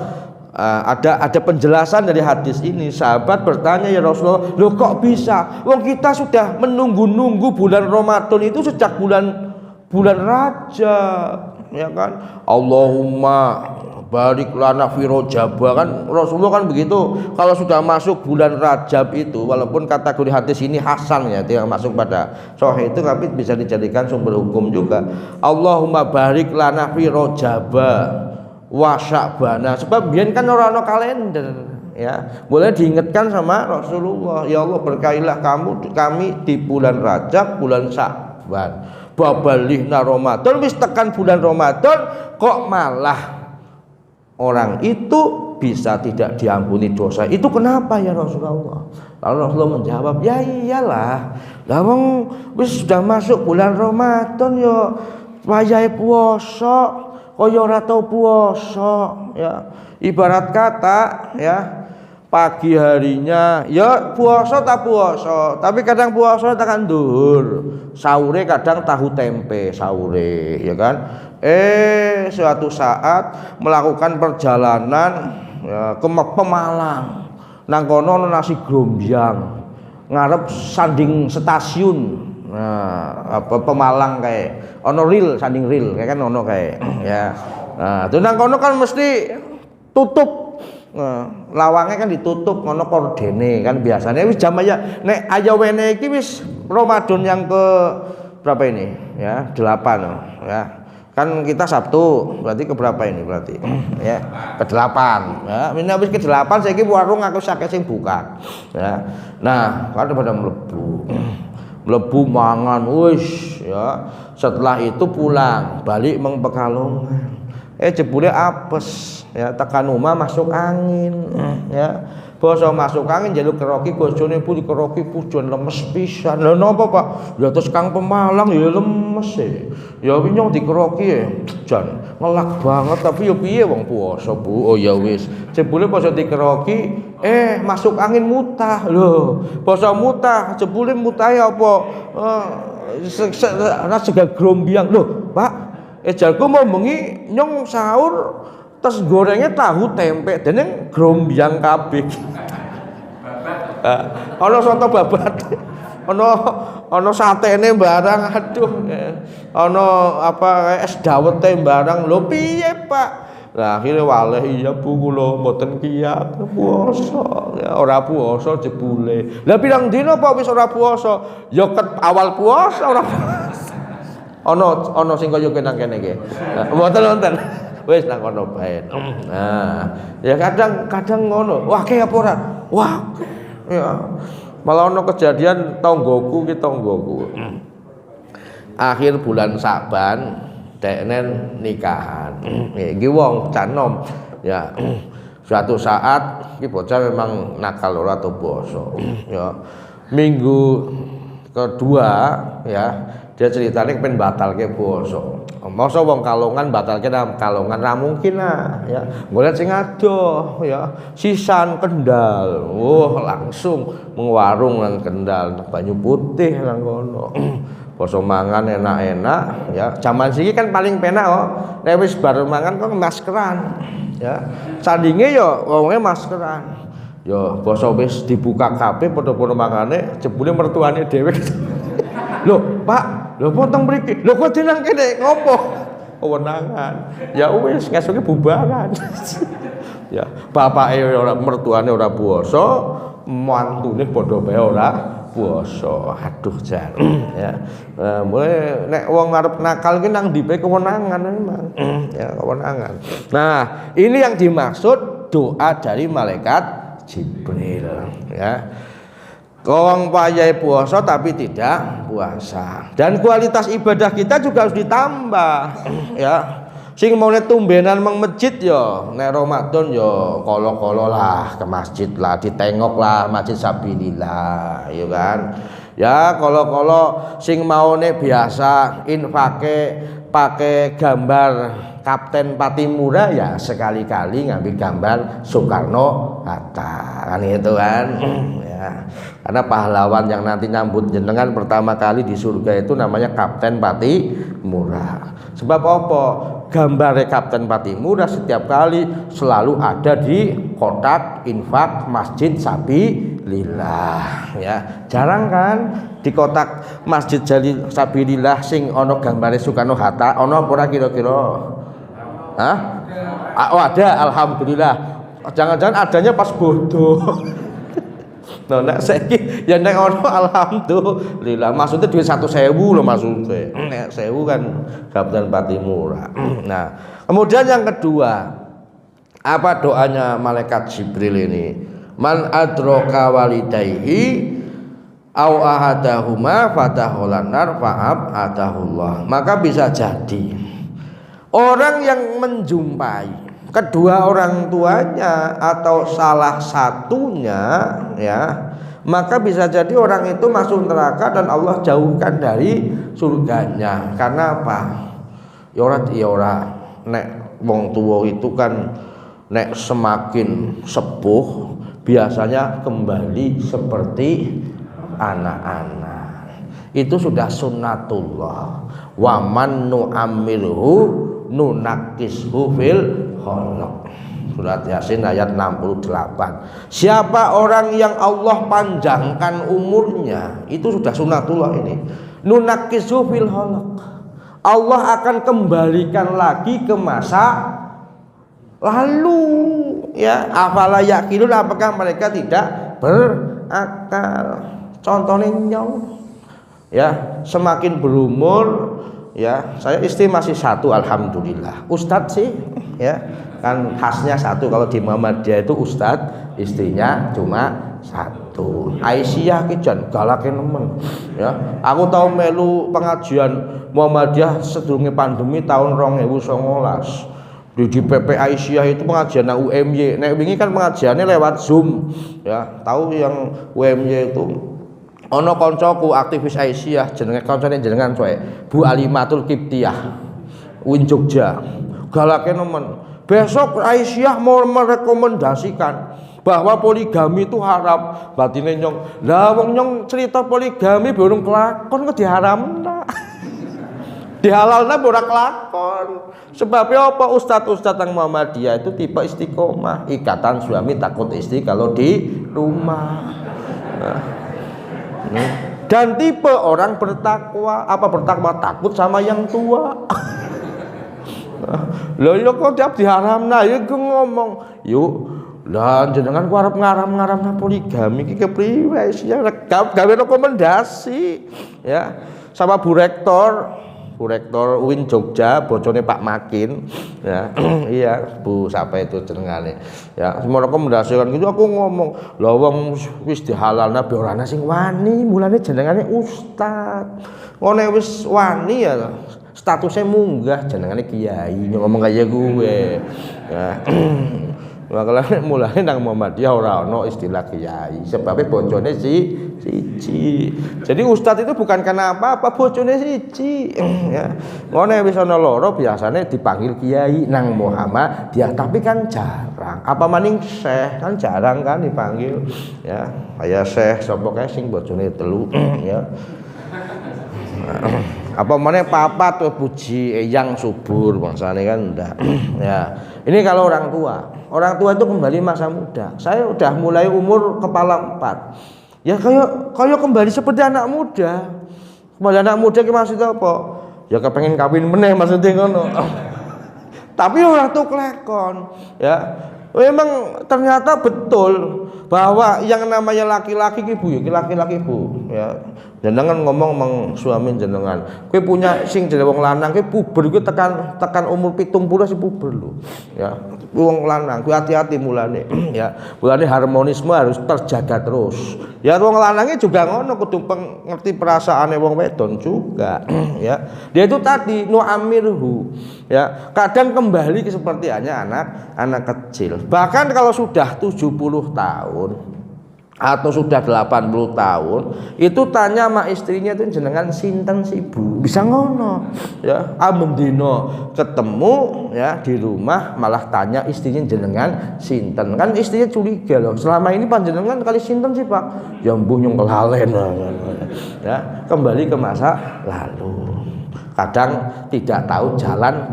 S1: ada penjelasan dari hadis ini. Sahabat bertanya, ya Rasulullah, loh kok bisa? Wong kita sudah menunggu-nunggu bulan Ramadan itu sejak bulan Rajab, ya kan? Allahumma barik lana fi Rajab, kan Rasulullah kan begitu. Kalau sudah masuk bulan Rajab itu, walaupun kategori hadis ini hasan ya, tidak masuk pada sahih itu, tapi bisa dijadikan sumber hukum juga. Allahumma barik lana fi Rajab wa Sya'bana, sebab biyen kan ora ana kalender ya. Boleh diingatkan sama Rasulullah, ya Allah berkailah kami di bulan Rajab, bulan Sya'ban, babalihna Ramadan. Wis tekan bulan Ramadan kok malah orang itu bisa tidak diampuni dosa. Itu kenapa ya Rasulullah? Lalu Rasulullah menjawab, ya iyalah, lah wong wis sudah masuk bulan Ramadan ya wayahe puasa kaya ora tau puasa ya. Ibarat kata ya, pagi harinya ya puasa tak puasa, tapi kadang puasa tekan dhuwur, sahure kadang tahu tempe sahure ya kan. Suatu saat melakukan perjalanan ya, ke Pemalang, nang kono nasi grombyang ngarep sanding stasiun. Nah, apa Pemalang kayak ono ril, sanding ril kayak kan ono kayak ya. Nah, itu nang kono kan mesti tutup. Nah, lawangnya kan ditutup ngono kordene kan biasanya wis jam aja nek aja wene iki wis Ramadan yang ke berapa ini ya, 8 ya. Kan kita Sabtu, berarti ke berapa ini berarti? Ya, ke-8. Ya, ini habis ke-8 saiki warung aku sakit sing buka. Ya. Nah, kan pada mlebu mangan wis ya. Setelah itu pulang, balik meng Pekalongan. Jebule apes ya, tekan omah masuk angin ya. Basa masuk angin njaluk keroki, bojone pun dikeroki pujon lemes pisan. Lha napa Pak? Ya terus Kang Pemalang ya lemes e. Ya winyo dikeroki ya jan ngelak banget tapi ya piye wong puasa Bu. Oh ya wis. Jebule basa dikeroki masuk angin mutah. Lho, basa mutah jebule mutahe apa? Sega grombyang. Lho, Pak, jalku mau bengi nyong sahur terus gorengnya tahu tempe dening grombyang kabeh. Ana soto babat. Ana satene barang, aduh. Ana apa es dawete barang. Lho piye, Pak? Lah akhire waleh iya Bu kula mboten kiyat puasa. Ya ora puasa jebule. Lah pirang dina Pak wis ora puasa? Ya ket awal puasa ora puasa. Ana sing kaya kene iki. Mboten. Wis nang kono bae. Nah, ya kadang ngono. Wah, ke apa ora? Wah. Ya. Malah ono kejadian tonggoku. Akhir bulan Saban deknen nikahan. Iki wong canom. Ya. Suatu saat iki bocah memang nakal ora tau poso. Ya. Minggu kedua ya, dia ceritanya pengen batalke poso. Masa wong Kalongan batalke nang Kalongan ra mungkin ya. Golek sing adoh ya, sisan Kendal. Langsung mengwarung nang Kendal, banyu putih nang kono. poso mangan enak-enak ya. Zaman siki kan paling penak kok. Nek wis bar mangan kok maskeran ya. Sandinge ya wonge maskeran. Ya poso wis dibuka kabeh padha-padha mangane jebule mertuane dhewe. Lho, Pak, lho potong mriki. Lho kok jeneng kene ngopo? Kewenangan. Ya wis ngesoke bubaran. Ya, bapake ora mertuane ora puasa, mantune padha bae ora puasa. Aduh jan. Ya. Mulai nek wong arep nakal ki nang ndipe kewenangan memang. Ya, kewenangan. Nah, ini yang dimaksud doa dari malaikat Jibril, ya. Wong payah puasa tapi tidak puasa. Dan kualitas ibadah kita juga harus ditambah, ya. Sing mau tumbenan mang masjid ya nek Ramadan ya kala-kala lah ke masjid lah, ditengok lah masjid sabilillah ya kan. Ya kala-kala sing maune biasa infake pakai gambar Kapten Patimura ya sekali-kali ngambil gambar Soekarno Hatta kan itu kan. Ya. Karena pahlawan yang nanti nyambut jenengan pertama kali di surga itu namanya Kapten Patimura. Sebab apa? Gambar Kapten Patimura setiap kali selalu ada di kotak infak Masjid Sabilillah ya. Jarang kan di kotak Masjid Sabilillah sing ono gambare Soekarno Hatta ono ora kira-kira? Hah? Oh ada, alhamdulillah. Jangan-jangan adanya pas bodoh. Nah, nek saiki ya nek ono alhamdulillah. Maksudnya duit 1.000 loh maksudnya. Nek 1.000 kan Kapten Patimura. Nah, kemudian yang kedua, apa doanya malaikat Jibril ini? Man adraka walidayhi au ahadahuma fataholan nar fa'ab atahullah. Maka bisa jadi orang yang menjumpai kedua orang tuanya atau salah satunya ya, maka bisa jadi orang itu masuk neraka dan Allah jauhkan dari surganya. Karena apa? Ya ora nek wong tua itu kan nek semakin sepuh biasanya kembali seperti anak-anak. Itu sudah sunnatullah. Wa man nu'ammirhu nunakishu fil khalq. Surat Yasin ayat 68. Siapa orang yang Allah panjangkan umurnya, itu sudah sunnatullah ini. Nunakishu fil khalq. Allah akan kembalikan lagi ke masa lalu ya. Afala yaqilun, apakah mereka tidak berakal? Contohnya nyong ya, semakin berumur ya, saya istri masih satu alhamdulillah. Ustadz sih ya kan khasnya satu, kalau di Muhammadiyah itu ustadz, istrinya cuma satu. Aisyah ki jan galake nemen ya. Aku tahu melu pengajian Muhammadiyah sedurunge pandemi tahun 2019. Di PP Aisyah itu pengajian nang UMY. Nek wingi kan pengajiannya lewat Zoom ya. Tahu yang UMY itu ono koncoku aktivis Aisyah jenenge koncone jenengan coy, Bu Alimatul Qibtiyah Win Jogja. Galake nemen. Besok Aisyah mau merekomendasikan bahwa poligami itu haram. Batine nyong, lah wong nyong cerita poligami burung kelakon kok diharamna. Dihalalna ora kelakon. Sebabnya apa? Ustadz-ustadz yang Muhammadiyah itu tipe istiqomah, ikatan suami takut istri kalau di rumah. Dan tipe orang bertakwa, apa bertakwa? Takut sama yang tua. Loh ya kok tiap diharamna ya ngomong yuk lah jenengan ku arep ngaram-ngaramna poligami iki kepriwe sih gawe rekomendasi ya sama Bu Rektor Win Jogja, bocone Pak Makin ya. Iya Bu siapa itu jenengane ya, semua rekomendasikan gitu. Aku ngomong lho wong wis dihalalna be ora ana sing wani, mulane jenengane ustad. Ngene wis wani ya statusnya munggah jenengane kiai, ngomong kayak gue ya. Makanya mulai nang Muhammadiyah ora ono istilah kiai, sebabnya bojone siji. Jadi ustadz itu bukan karena apa-apa, bojone siji ya. Ngene wis ana loro biasanya dipanggil kiai nang Muhammadiyah, tapi kan jarang. Apa maning syekh kan jarang kan dipanggil ya. Kayak syekh sapa kae sing bojone telu ya. Apa mana papa tuh puji eyang subur bangsane kan enggak. Ya. Ini kalau orang tua. Orang tua itu kembali masa muda. Saya udah mulai umur kepala 4. Ya kayak kembali seperti anak muda. Kembali anak muda ki maksudnya apa? Ya kepengen kawin meneh maksudnya ngono. Tapi orang tuh kelekon, ya. Memang ternyata betul bahwa yang namanya laki-laki ibu ya laki-laki ibu ya. Jenengan ngomong meng suami jenengan, kowe punya sing jenenge wong lanang kowe puber kowe tekan umur 70 sih puber lho. Ya. Wong lanang kowe hati-hati mulane ya. Mulane harmonisme harus terjaga terus. Ya wong lanangnya juga ngono kudu ngerti perasaane wong wedon juga ya. Dia itu tadi nu'amirhu ya. Kadang kembali seperti hanya anak kecil. Bahkan kalau sudah 70 tahun atau sudah 80 tahun itu tanya sama istrinya itu jenengan sinten si ibu bisa ngono ya amendino ketemu ya di rumah malah tanya istrinya jenengan sinten kan istrinya curiga loh selama ini panjenengan kali sinten sih pak ya mbuh nyung kelalen ya kembali ke masa lalu kadang tidak tahu jalan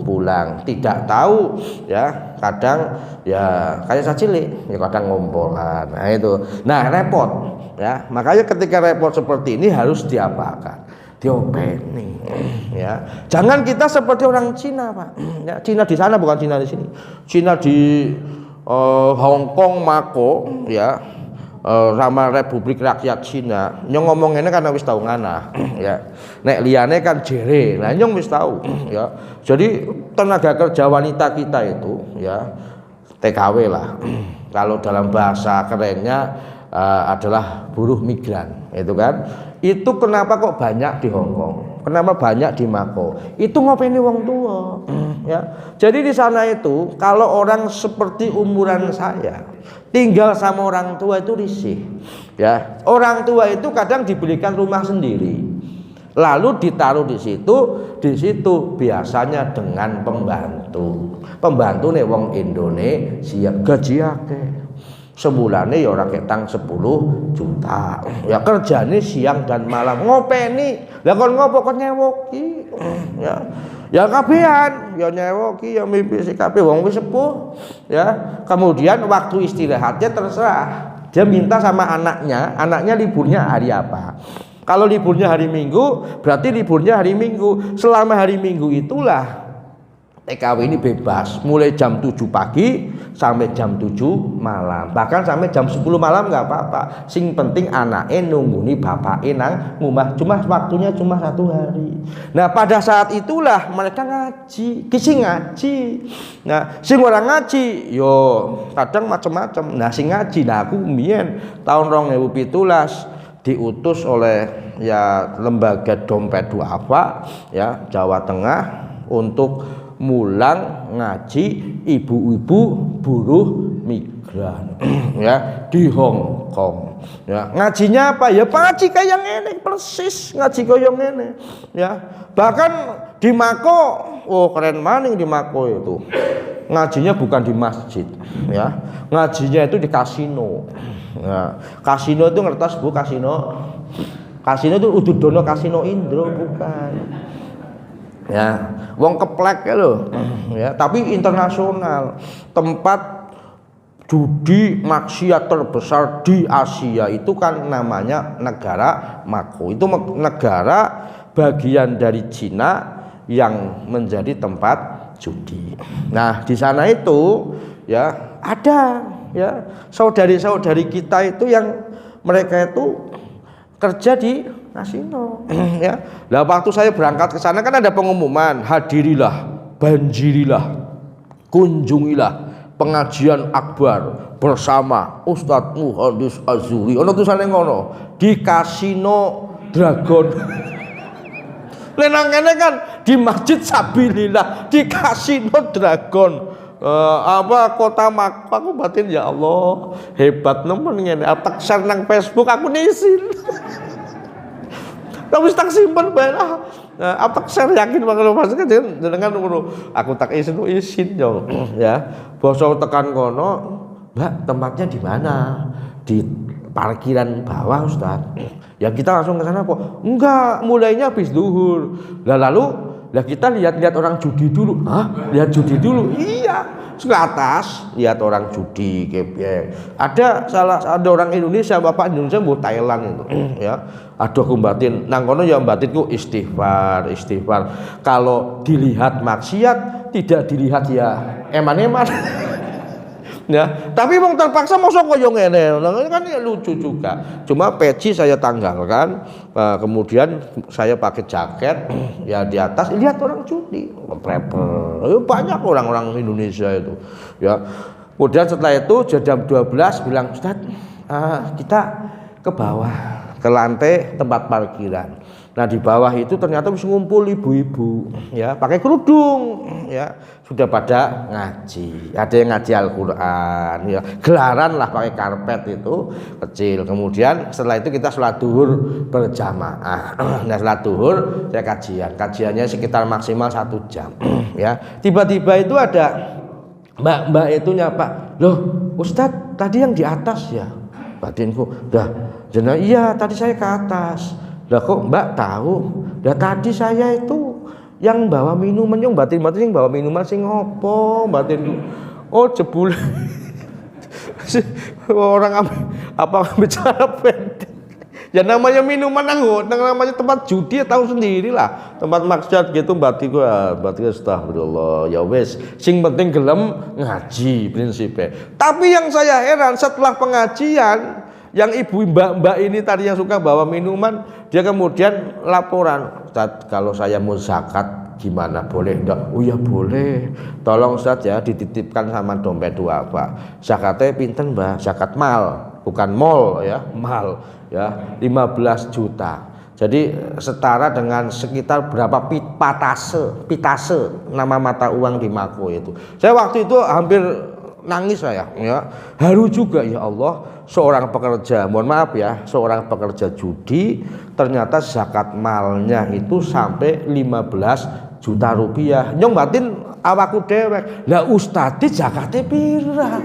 S1: pulang tidak tahu ya kadang ya kayak cilik ya kadang ngompolan nah itu nah repot ya makanya ketika repot seperti ini harus diapakan diopeni ya jangan kita seperti orang Cina pak ya Cina di sana bukan Cina di sini Cina di Hong Kong Mako ya sama Republik Rakyat Cina nyong ngomongnya karena wis tahu ngana ya nek liyane kan jere nah nyong wis tahu ya jadi tenaga kerja wanita kita itu ya TKW lah kalau dalam bahasa kerennya adalah buruh migran itu kan itu kenapa kok banyak di Hong Kong kenapa banyak di Mako itu ngopeni wong tua ya jadi di sana itu kalau orang seperti umuran saya tinggal sama orang tua itu risih ya orang tua itu kadang dibelikan rumah sendiri lalu ditaruh di situ biasanya dengan pembantu nih wong Indonesia gaji akeh sebulane ya ora ketang 10 juta ya kerjane siang dan malam ngopeni lah kon ngopo kon nyewoki ya kabehan ya nyewoki ya mimpi si kabeh wong wis sepuh ya kemudian waktu istirahatnya terserah dia minta sama anaknya liburnya hari apa kalau liburnya hari Minggu berarti liburnya hari Minggu selama hari Minggu itulah TKW ini bebas mulai jam 7 pagi sampai jam 7 malam bahkan sampai jam 10 malam nggak apa-apa sing penting anaknya nungguni bapaknya nang ngomah cuma waktunya cuma 1 hari nah pada saat itulah mereka ngaji kisi ngaji nah sing orang ngaji yo kadang macam-macam nah sing ngaji nah aku mbiyen tahun 2017 diutus oleh ya lembaga dompet duafa ya Jawa Tengah untuk mulang ngaji ibu-ibu buruh migran ya di Hong Kong ya ngajinya apa ya ngaji kayak ngene persis ngaji kayak ngene ya bahkan di Mako oh keren maning di Mako itu ngajinya bukan di masjid ya ngajinya itu di kasino ya kasino itu ngertos bu kasino itu Ududono Kasino Indro bukan ya wong keplek ya loh ya tapi internasional tempat judi maksiat terbesar di Asia itu kan namanya negara Mako itu negara bagian dari Cina yang menjadi tempat judi nah di sana itu ya ada ya saudari-saudari kita itu yang mereka itu kerja di kasino ya. Lah waktu saya berangkat ke sana kan ada pengumuman hadirilah, banjirilah, kunjungilah pengajian akbar bersama Ustadz Muhandis Azuri. Ono tulisane ngono di Kasino Dragon. Lenang kene kan di Masjid Sabilillah di Kasino Dragon. Kota Mako aku batin ya Allah hebat nemen ngene tak share nang Facebook aku nisin tapi tak simpen bae lah tak share yakin banget maksudnya jenengan aku tak izin yo ya bosok tekan kono Mbak tempatnya di mana di parkiran bawah Ustaz Ya kita langsung ke sana kok. Enggak, mulainya habis zuhur. Lah kita lihat-lihat orang judi dulu. Hah? Lihat judi dulu. Iya. Ke atas lihat orang judi ada orang Indonesia, bapak Indonesia mau Thailand itu ya, aduh aku batin nang kono ya batinku istighfar. Kalau dilihat maksiat, tidak dilihat ya eman-eman. Ya, tapi mau terpaksa mosok koyo ngene kan ya lucu juga. Cuma peci saya tanggalkan, kemudian saya pakai jaket ya di atas lihat orang judi, prepper. Banyak orang-orang Indonesia itu. Ya. Kemudian setelah itu jam 12 bilang, "Ustaz, kita ke bawah, ke lantai tempat parkiran." Nah di bawah itu ternyata bisa ngumpul ibu-ibu ya pakai kerudung ya, sudah pada ngaji, ada yang ngaji Al-Quran ya, gelaran lah pakai karpet itu kecil. Kemudian setelah itu kita sholat duhur berjamaah. Nah sholat duhur saya kajiannya sekitar maksimal 1 jam ya. Tiba-tiba itu ada mbak itu nyapa, "Loh Ustadz tadi yang di atas ya?" Batinku, "Dah jenah iya tadi saya ke atas." "Lah kok mbak tahu?" "Lah tadi saya itu yang bawa minuman, yang batin yang bawa minuman sing ngopo batin." "Oh jebul." Orang apa bicara pendek. Ya namanya minuman namanya tempat judi ya tahu sendiri lah, tempat maksiat gitu batinku astagfirullah ya wes, sing penting gelem ngaji prinsipnya. Tapi yang saya heran setelah pengajian, yang ibu mbak ini tadi yang suka bawa minuman, dia kemudian laporan, "Ustaz, kalau saya mau zakat gimana, boleh enggak?" "Oh ya boleh, tolong Ustaz ya dititipkan sama dompet apa." "Zakatnya pinten Mbak?" "Zakat mal, bukan mall ya, mal ya, 15 juta. Jadi setara dengan sekitar berapa pitase nama mata uang di Mako itu." Saya waktu itu hampir nangis saya ya, haru juga, ya Allah, seorang pekerja, mohon maaf ya, seorang pekerja judi ternyata zakat malnya itu sampai 15 juta rupiah. Nyong batin awakku dewek, "Lah ustadz zakatnya pira?"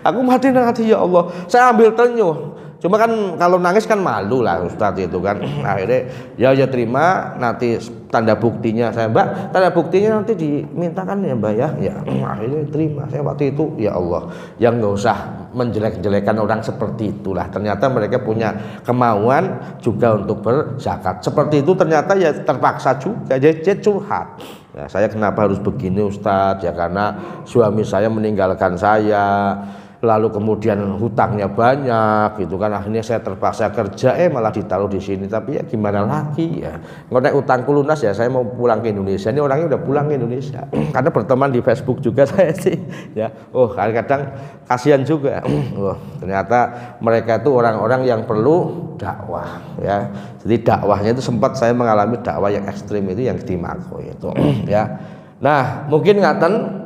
S1: Aku mati nanti, ya Allah, saya ambil tenyuh. Cuma kan kalau nangis kan malu lah Ustadz itu kan. Akhirnya ya terima, nanti tanda buktinya saya, "Mbak, tanda buktinya nanti dimintakan ya Mbak ya." Ya akhirnya terima. Saya waktu itu ya Allah, yang nggak usah menjelek-jelekan orang seperti itulah. Ternyata mereka punya kemauan juga untuk berzakat. Seperti itu ternyata ya terpaksa juga, jadi curhat. Ya, saya kenapa harus begini Ustadz? Ya karena suami saya meninggalkan saya, lalu kemudian hutangnya banyak gitu kan, akhirnya saya terpaksa kerja malah ditaruh di sini. Tapi ya gimana lagi ya, nggak utangku lunas ya, saya mau pulang ke Indonesia. Ini orangnya udah pulang ke Indonesia karena berteman di Facebook juga saya sih ya. Oh kadang-kadang kasihan juga. Oh ternyata mereka itu orang-orang yang perlu dakwah ya. Jadi dakwahnya itu sempat saya mengalami dakwah yang ekstrim itu yang di Mako itu ya. Nah mungkin ngaten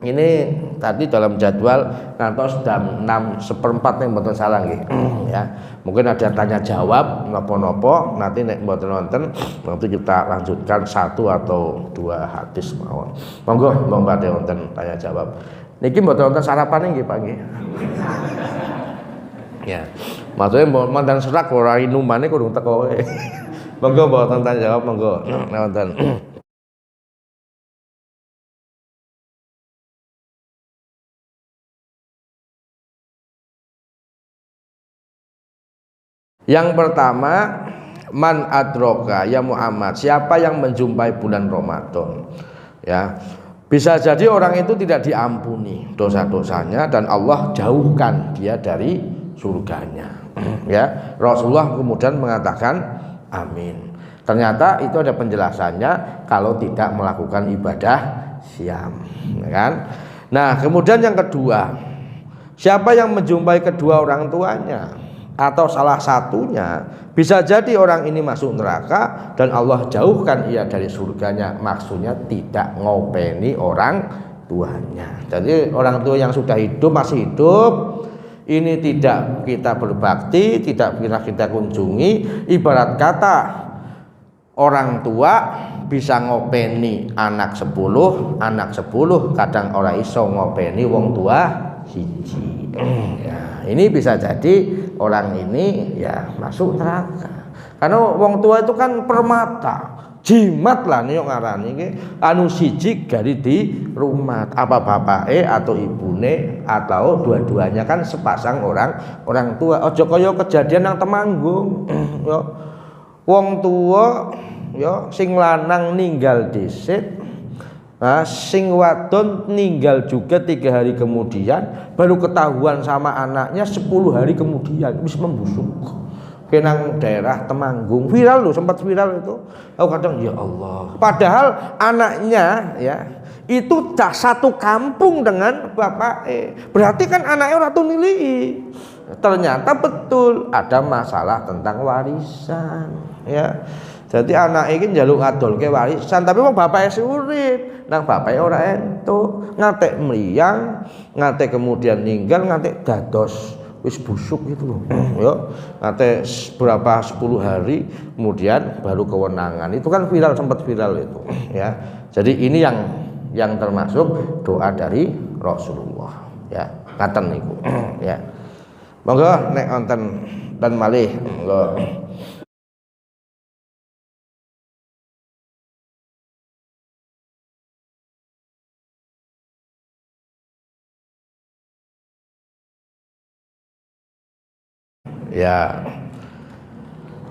S1: ini tadi dalam jadwal ngantos jam 6:15 yang mboten salah nggih. Ya. Mungkin ada tanya jawab napa-napa, nanti nek mboten wonten nanti kita lanjutkan 1 atau 2 hadis mawon. Monggo badhe wonten tanya jawab. Niki mboten wonten sarapane nggih Pak nggih. Ya. Maksudnya mandan serak ora inumane kudu teko wae. Monggo mboten tanya jawab, monggo wonten. Yang pertama, man adroka ya Muhammad, siapa yang menjumpai bulan Ramadan ya, bisa jadi orang itu tidak diampuni dosa-dosanya dan Allah jauhkan dia dari surganya ya. Rasulullah kemudian mengatakan amin. Ternyata itu ada penjelasannya kalau tidak melakukan ibadah siam ya kan. Nah kemudian yang kedua, siapa yang menjumpai kedua orang tuanya atau salah satunya, bisa jadi orang ini masuk neraka dan Allah jauhkan ia dari surganya. Maksudnya tidak ngopeni orang tuanya. Jadi orang tua yang sudah hidup, masih hidup, ini tidak kita berbakti, tidak pernah kita kunjungi. Ibarat kata orang tua bisa ngopeni anak 10 kadang ora iso ngopeni wong tua siji ya. ini bisa jadi orang ini ya masuk neraka. Karena wong tua itu kan permata, jimat lah nih ngarani iki anu siji gari di rumah, apa bapake atau ibune atau dua-duanya kan sepasang orang tua. Aja kaya kejadian nang Temanggung. Ya. Wong tua ya sing lanang ninggal dhisik. Nah, sing wadon ninggal juga 3 hari kemudian, baru ketahuan sama anaknya 10 hari kemudian wis membusuk. Kenang daerah Temanggung viral loh, sempat viral itu. Aku kadang ya Allah. Padahal anaknya ya itu satu kampung dengan bapak. Berarti kan anaknya orang tuh nilai. Ternyata betul ada masalah tentang warisan. Ya. Jadi anak ini njaluk ngadolke warisan, tapi wong bapake urip, nang bapake ora entuk, ngantek mliyang, ngantek kemudian ninggal, ngantek dados wis busuk gitu loh. Ya, ngantek berapa 10 hari kemudian baru kewenangan. Itu kan viral, sempat viral itu, ya. Jadi ini yang termasuk doa dari Rasulullah, ya. Ngaten niku, ya. Monggo nek wonten dan malih monggo. Ya,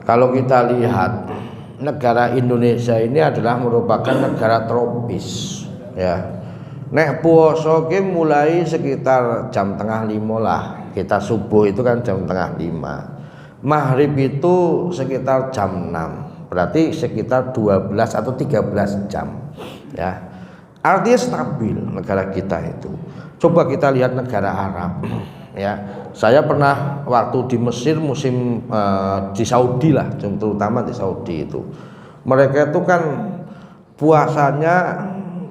S1: kalau kita lihat negara Indonesia ini adalah merupakan negara tropis, ya. Nek puasa ki mulai sekitar jam tengah 5 lah. Kita subuh itu kan jam tengah 5. Maghrib itu sekitar jam 6. Berarti sekitar 12 atau 13 jam, ya. Artinya stabil negara kita itu. Coba kita lihat negara Arab. Ya, saya pernah waktu di Mesir musim di Saudi lah, terutama di Saudi itu. Mereka itu kan puasanya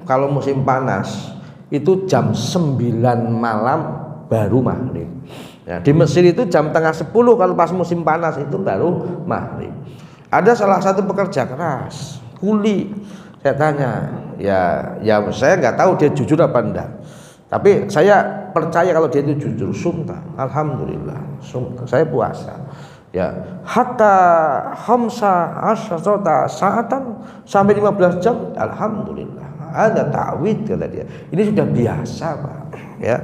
S1: kalau musim panas itu jam 9 malam baru maghrib. Ya, di Mesir itu jam tengah 10 kalau pas musim panas itu baru maghrib. Ada salah satu pekerja keras, kuli. Saya tanya, ya saya nggak tahu dia jujur apa enggak. Tapi saya percaya kalau dia itu jujur, sumta, alhamdulillah, sumta, saya puasa, ya, hatta khamsa asyarata saatan sampai 15 jam, alhamdulillah, ada ta'wid kata dia. Ini sudah biasa Pak, ya.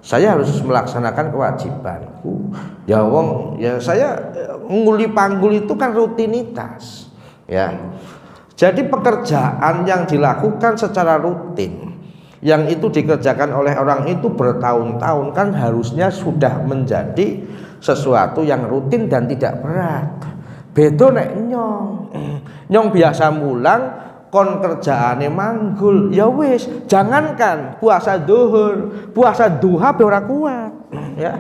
S1: Saya harus melaksanakan kewajibanku. Ya wong, ya saya nguli panggul itu kan rutinitas, ya. Jadi pekerjaan yang dilakukan secara rutin, yang itu dikerjakan oleh orang itu bertahun-tahun kan harusnya sudah menjadi sesuatu yang rutin dan tidak berat. Beda nek nyong biasa mulang kon kerjaane manggul, ya wis, jangankan puasa zuhur, puasa duha be ora kuat, ya.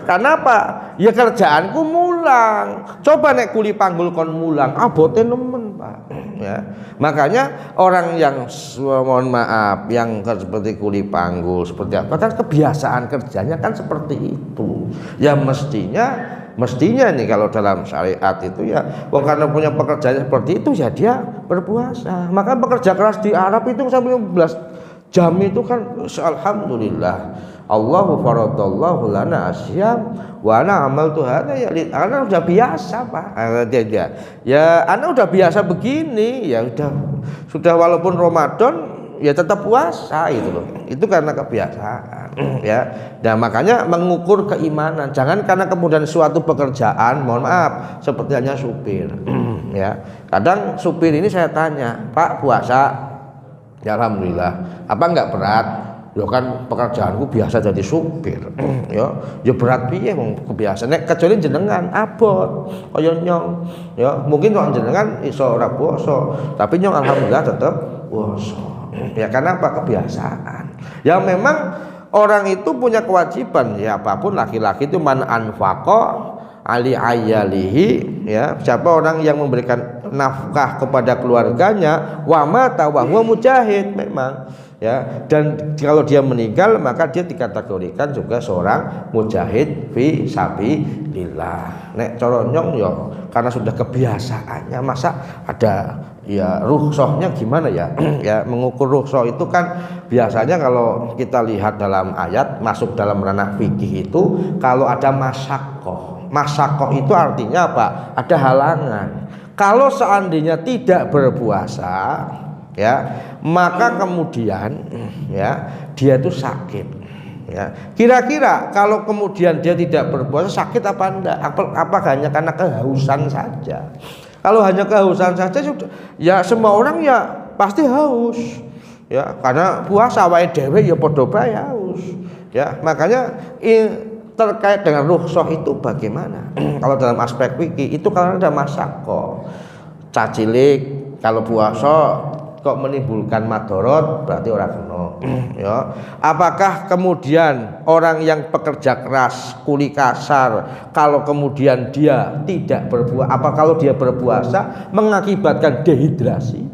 S1: Karena apa? Ya kerjaanku mulang. Coba nek kuli panggul kon mulang, abote nemen, Pak. Ya. Makanya orang yang mohon maaf yang seperti kuli panggul seperti apa kan kebiasaan kerjanya kan seperti itu. Ya mestinya nih kalau dalam syariat itu ya karena punya pekerjaan seperti itu ya dia berpuasa. Maka pekerja keras di Arab itu sampai 15 jam itu kan alhamdulillah. Allahu faradallahu lana asyam wa ana amaltu hadza ya ana udah biasa Pak. Dia ya ana udah biasa begini ya sudah walaupun Ramadan ya tetap puasa itu loh. Itu karena kebiasaan ya. Dan makanya mengukur keimanan. Jangan karena kemudian suatu pekerjaan, mohon maaf, seperti hanya supir ya. Kadang supir ini saya tanya, "Pak, puasa?" Ya alhamdulillah. Apa enggak berat? Ya kan pekerjaanku biasa jadi supir. Ya berat piye wong kebiasaan. Nek kecuali jenengan abot kaya nyong. Ya mungkin kok jenengan iso ora puasa, tapi nyong alhamdulillah tetap puasa. Ya karena apa? Kebiasaan. Ya memang orang itu punya kewajiban ya apapun laki-laki itu man anfaqa ali ayalihi ya siapa orang yang memberikan nafkah kepada keluarganya wa mata wa huwa mujahid memang ya dan kalau dia meninggal maka dia dikategorikan juga seorang mujahid fi sabilillah. Nek cara nyong ya karena sudah kebiasaannya masa ada ya rukhsahnya gimana ya? Ya mengukur rukhsah itu kan biasanya kalau kita lihat dalam ayat masuk dalam ranah fikih itu kalau ada masyaqqah. Masyaqqah itu artinya apa? Ada halangan. Kalau seandainya tidak berpuasa, ya, maka kemudian ya dia itu sakit. Ya. Kira-kira kalau kemudian dia tidak berpuasa sakit apa enggak? Apa hanya karena kehausan saja? Kalau hanya kehausan saja sudah, ya semua orang ya pasti haus. Ya, karena puasa wae dhewe ya padha bae haus. Ya, makanya terkait dengan rukhsah itu bagaimana? Kalau dalam aspek fikih itu kalau ada masyaqqah. Cacilik kalau puasa kok menimbulkan madorot berarti orang kena. Ya. Apakah kemudian orang yang pekerja keras, kuli kasar, kalau kemudian dia tidak berpuasa, apa kalau dia berpuasa mengakibatkan dehidrasi,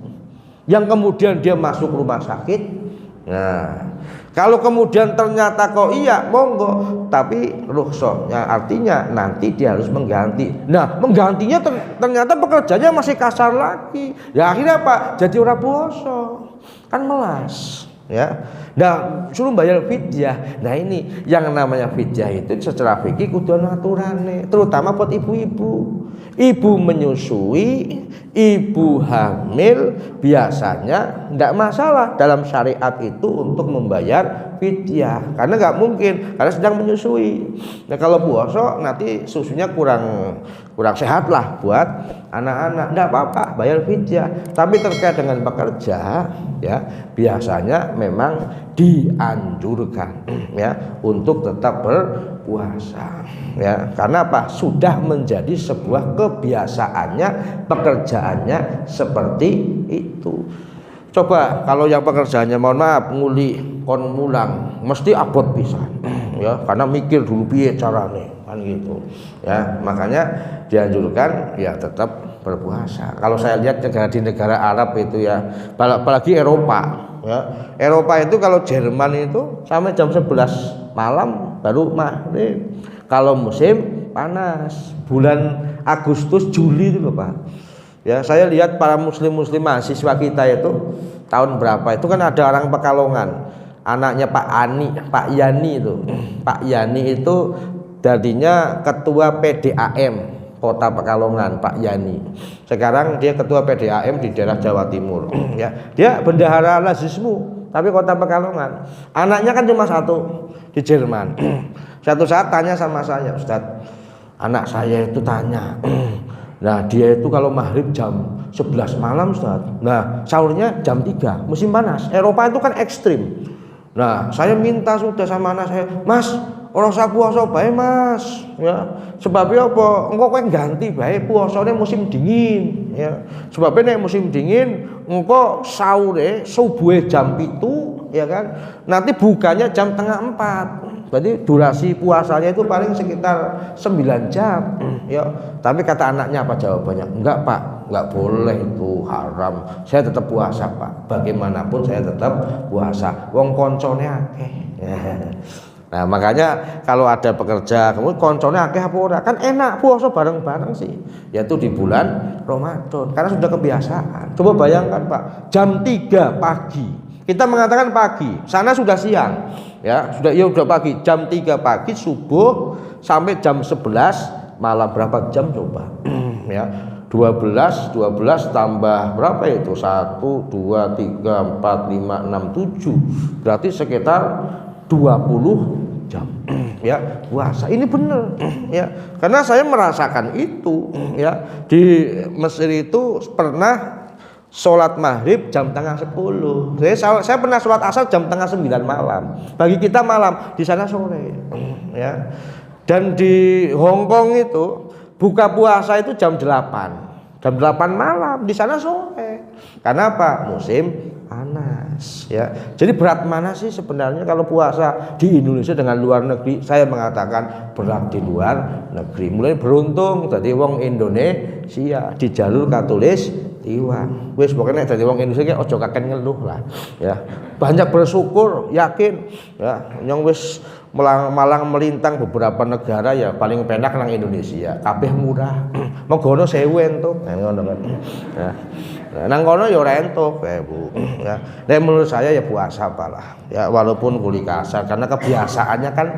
S1: yang kemudian dia masuk rumah sakit? Nah, kalau kemudian ternyata kok iya, monggo, tapi rukhsahnya artinya nanti dia harus mengganti. Nah, menggantinya ternyata pekerjaannya masih kasar lagi. Ya akhirnya apa? Jadi orang puasa. Kan melas, ya. Nah, suruh bayar fidyah. Nah, ini yang namanya fidyah itu secara fikih kudu ana aturane, terutama buat ibu-ibu. Ibu menyusui, ibu hamil biasanya tidak masalah dalam syariat itu untuk membayar fidyah karena nggak mungkin karena sedang menyusui. Nah kalau puasa nanti susunya kurang sehat lah buat anak-anak, tidak apa-apa bayar fidyah. Tapi terkait dengan pekerja ya biasanya memang dianjurkan ya untuk tetap berpuasa ya karena apa sudah menjadi sebuah kebiasaannya pekerjaannya seperti itu. Coba kalau yang pekerjaannya mohon maaf nguli kon mulang mesti abot pisan ya karena mikir dulu piye carane kan gitu ya makanya dianjurkan ya tetap berpuasa. Kalau saya lihat di negara Arab itu ya apalagi Eropa ya Eropa itu kalau Jerman itu sampai jam 11 malam baru maghrib. Kalau musim panas bulan Agustus Juli itu loh Pak ya saya lihat para muslim mahasiswa kita itu tahun berapa itu kan ada orang Pekalongan anaknya Pak Yani itu tadinya ketua PDAM Kota Pekalongan Pak Yani. Sekarang dia ketua PDAM di daerah Jawa Timur ya. Dia bendahara Lazismu tapi Kota Pekalongan. Anaknya kan cuma satu di Jerman. Satu saat tanya sama saya, Ustadz, anak saya itu tanya. Nah, dia itu kalau maghrib jam 11 malam, Ustadz. Nah, sahurnya jam 3, musim panas. Eropa itu kan ekstrim. Nah, saya minta sudah sama anak saya, Mas, orang saya puasa bae Mas ya sebabnya apa engko kowe ganti bae puasane musim dingin ya sebabnya nek musim dingin engko sahure subuhe jam 7 ya kan nanti bukanya jam 3:30 berarti durasi puasanya itu paling sekitar 9 jam ya tapi kata anaknya apa jawabannya enggak Pak enggak boleh itu haram saya tetap puasa Pak bagaimanapun saya tetap puasa wong koncone akeh Nah makanya kalau ada pekerja kemudian koncone akeh apa ora kan enak puasa bareng-bareng sih yaitu di bulan Ramadan karena sudah kebiasaan. Coba bayangkan Pak jam 3 pagi kita mengatakan pagi sana sudah siang ya sudah pagi jam 3 pagi subuh sampai jam 11 malam berapa jam coba ya 12 tambah berapa itu 1 2 3 4 5 6 7 berarti sekitar 20 jam ya puasa ini benar ya karena saya merasakan itu ya di Mesir itu pernah sholat maghrib jam 9:30 saya pernah sholat asar jam 8:30 malam bagi kita malam di sana sore ya dan di Hong Kong itu buka puasa itu jam 8 malam di sana sore karena apa musim panas ya. Jadi berat mana sih sebenarnya kalau puasa di Indonesia dengan luar negeri? Saya mengatakan berat di luar negeri. Mulai beruntung tadi wong Indonesia di jalur katulis tiwang. Wis pokoknya dadi wong Indonesia ojo kaken ngeluh lah ya. Banyak bersyukur, yakin ya. Yang wis malang melintang beberapa negara ya paling penak nang Indonesia. Kabeh murah. Megono 1000 entuk. Nah ngono kan. Ya. Nang kono ya ora entuk Bu ya. Dan menurut saya ya puasa apalah ya, walaupun kuli kasar karena kebiasaannya kan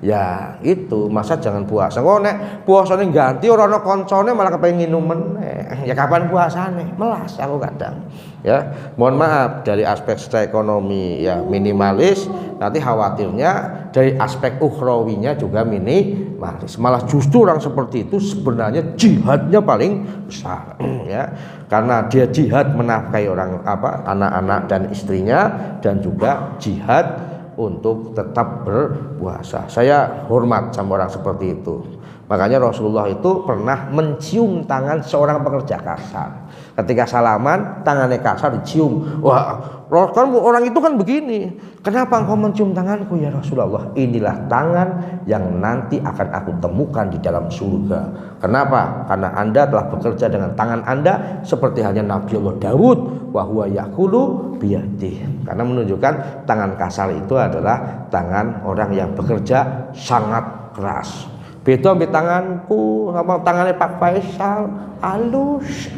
S1: ya itu, masa jangan puasa. Kok nek puasane ganti ora ana koncone malah kepengin minum meneh. Ya kapan puasane? Melas aku kadang. Ya, mohon maaf dari aspek secara ekonomi ya minimalis, nanti khawatirnya dari aspek ukhrawinya juga minimalis. Malah justru orang seperti itu sebenarnya jihadnya paling besar ya. Karena dia jihad menafkahi orang anak-anak dan istrinya, dan juga jihad untuk tetap berpuasa. Saya hormat sama orang seperti itu. Makanya Rasulullah itu pernah mencium tangan seorang pekerja kasar. Ketika salaman, tangannya kasar dicium. Wah, kan orang itu kan begini. Kenapa engkau mencium tanganku ya Rasulullah? Inilah tangan yang nanti akan aku temukan di dalam surga. Kenapa? Karena Anda telah bekerja dengan tangan Anda seperti hanya Nabi Allah Daud, wa huwa yaqulu biyadihi. Karena menunjukkan tangan kasar itu adalah tangan orang yang bekerja sangat keras. Beda ambil tanganku sama tangannya Pak Faisal, halus.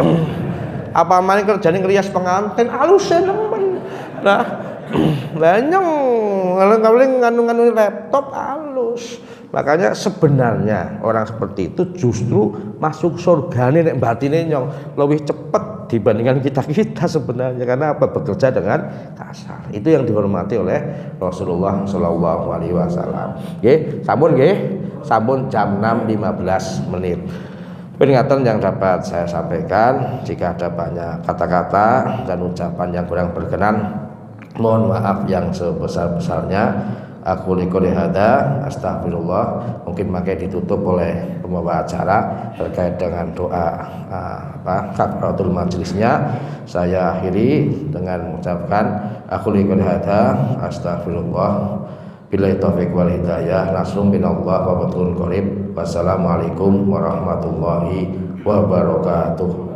S1: Apa maning kerjane ngrias pengantin, halus nemen. Nah, banyak nganu laptop halus. Makanya sebenarnya orang seperti itu justru masuk surgane nek batine nyong lebih cepat dibandingkan kita sebenarnya. Karena apa? Bekerja dengan kasar. Itu yang dihormati oleh Rasulullah Shallallahu Alaihi Wasallam. Nggih, sampun jam 6.15 menit. Peringatan yang dapat saya sampaikan, jika ada banyak kata-kata dan ucapan yang kurang berkenan, mohon maaf yang sebesar-besarnya. Aku liqouli hada astagfirullah. Mungkin makai ditutup oleh pembawa acara terkait dengan doa kafaratul majelisnya. Saya akhiri dengan mengucapkan aku liqouli hada astagfirullah. Billahi taufiq wal hidayah. Nasrun minallah wa fathun qarib. Wassalamualaikum warahmatullahi wabarakatuh.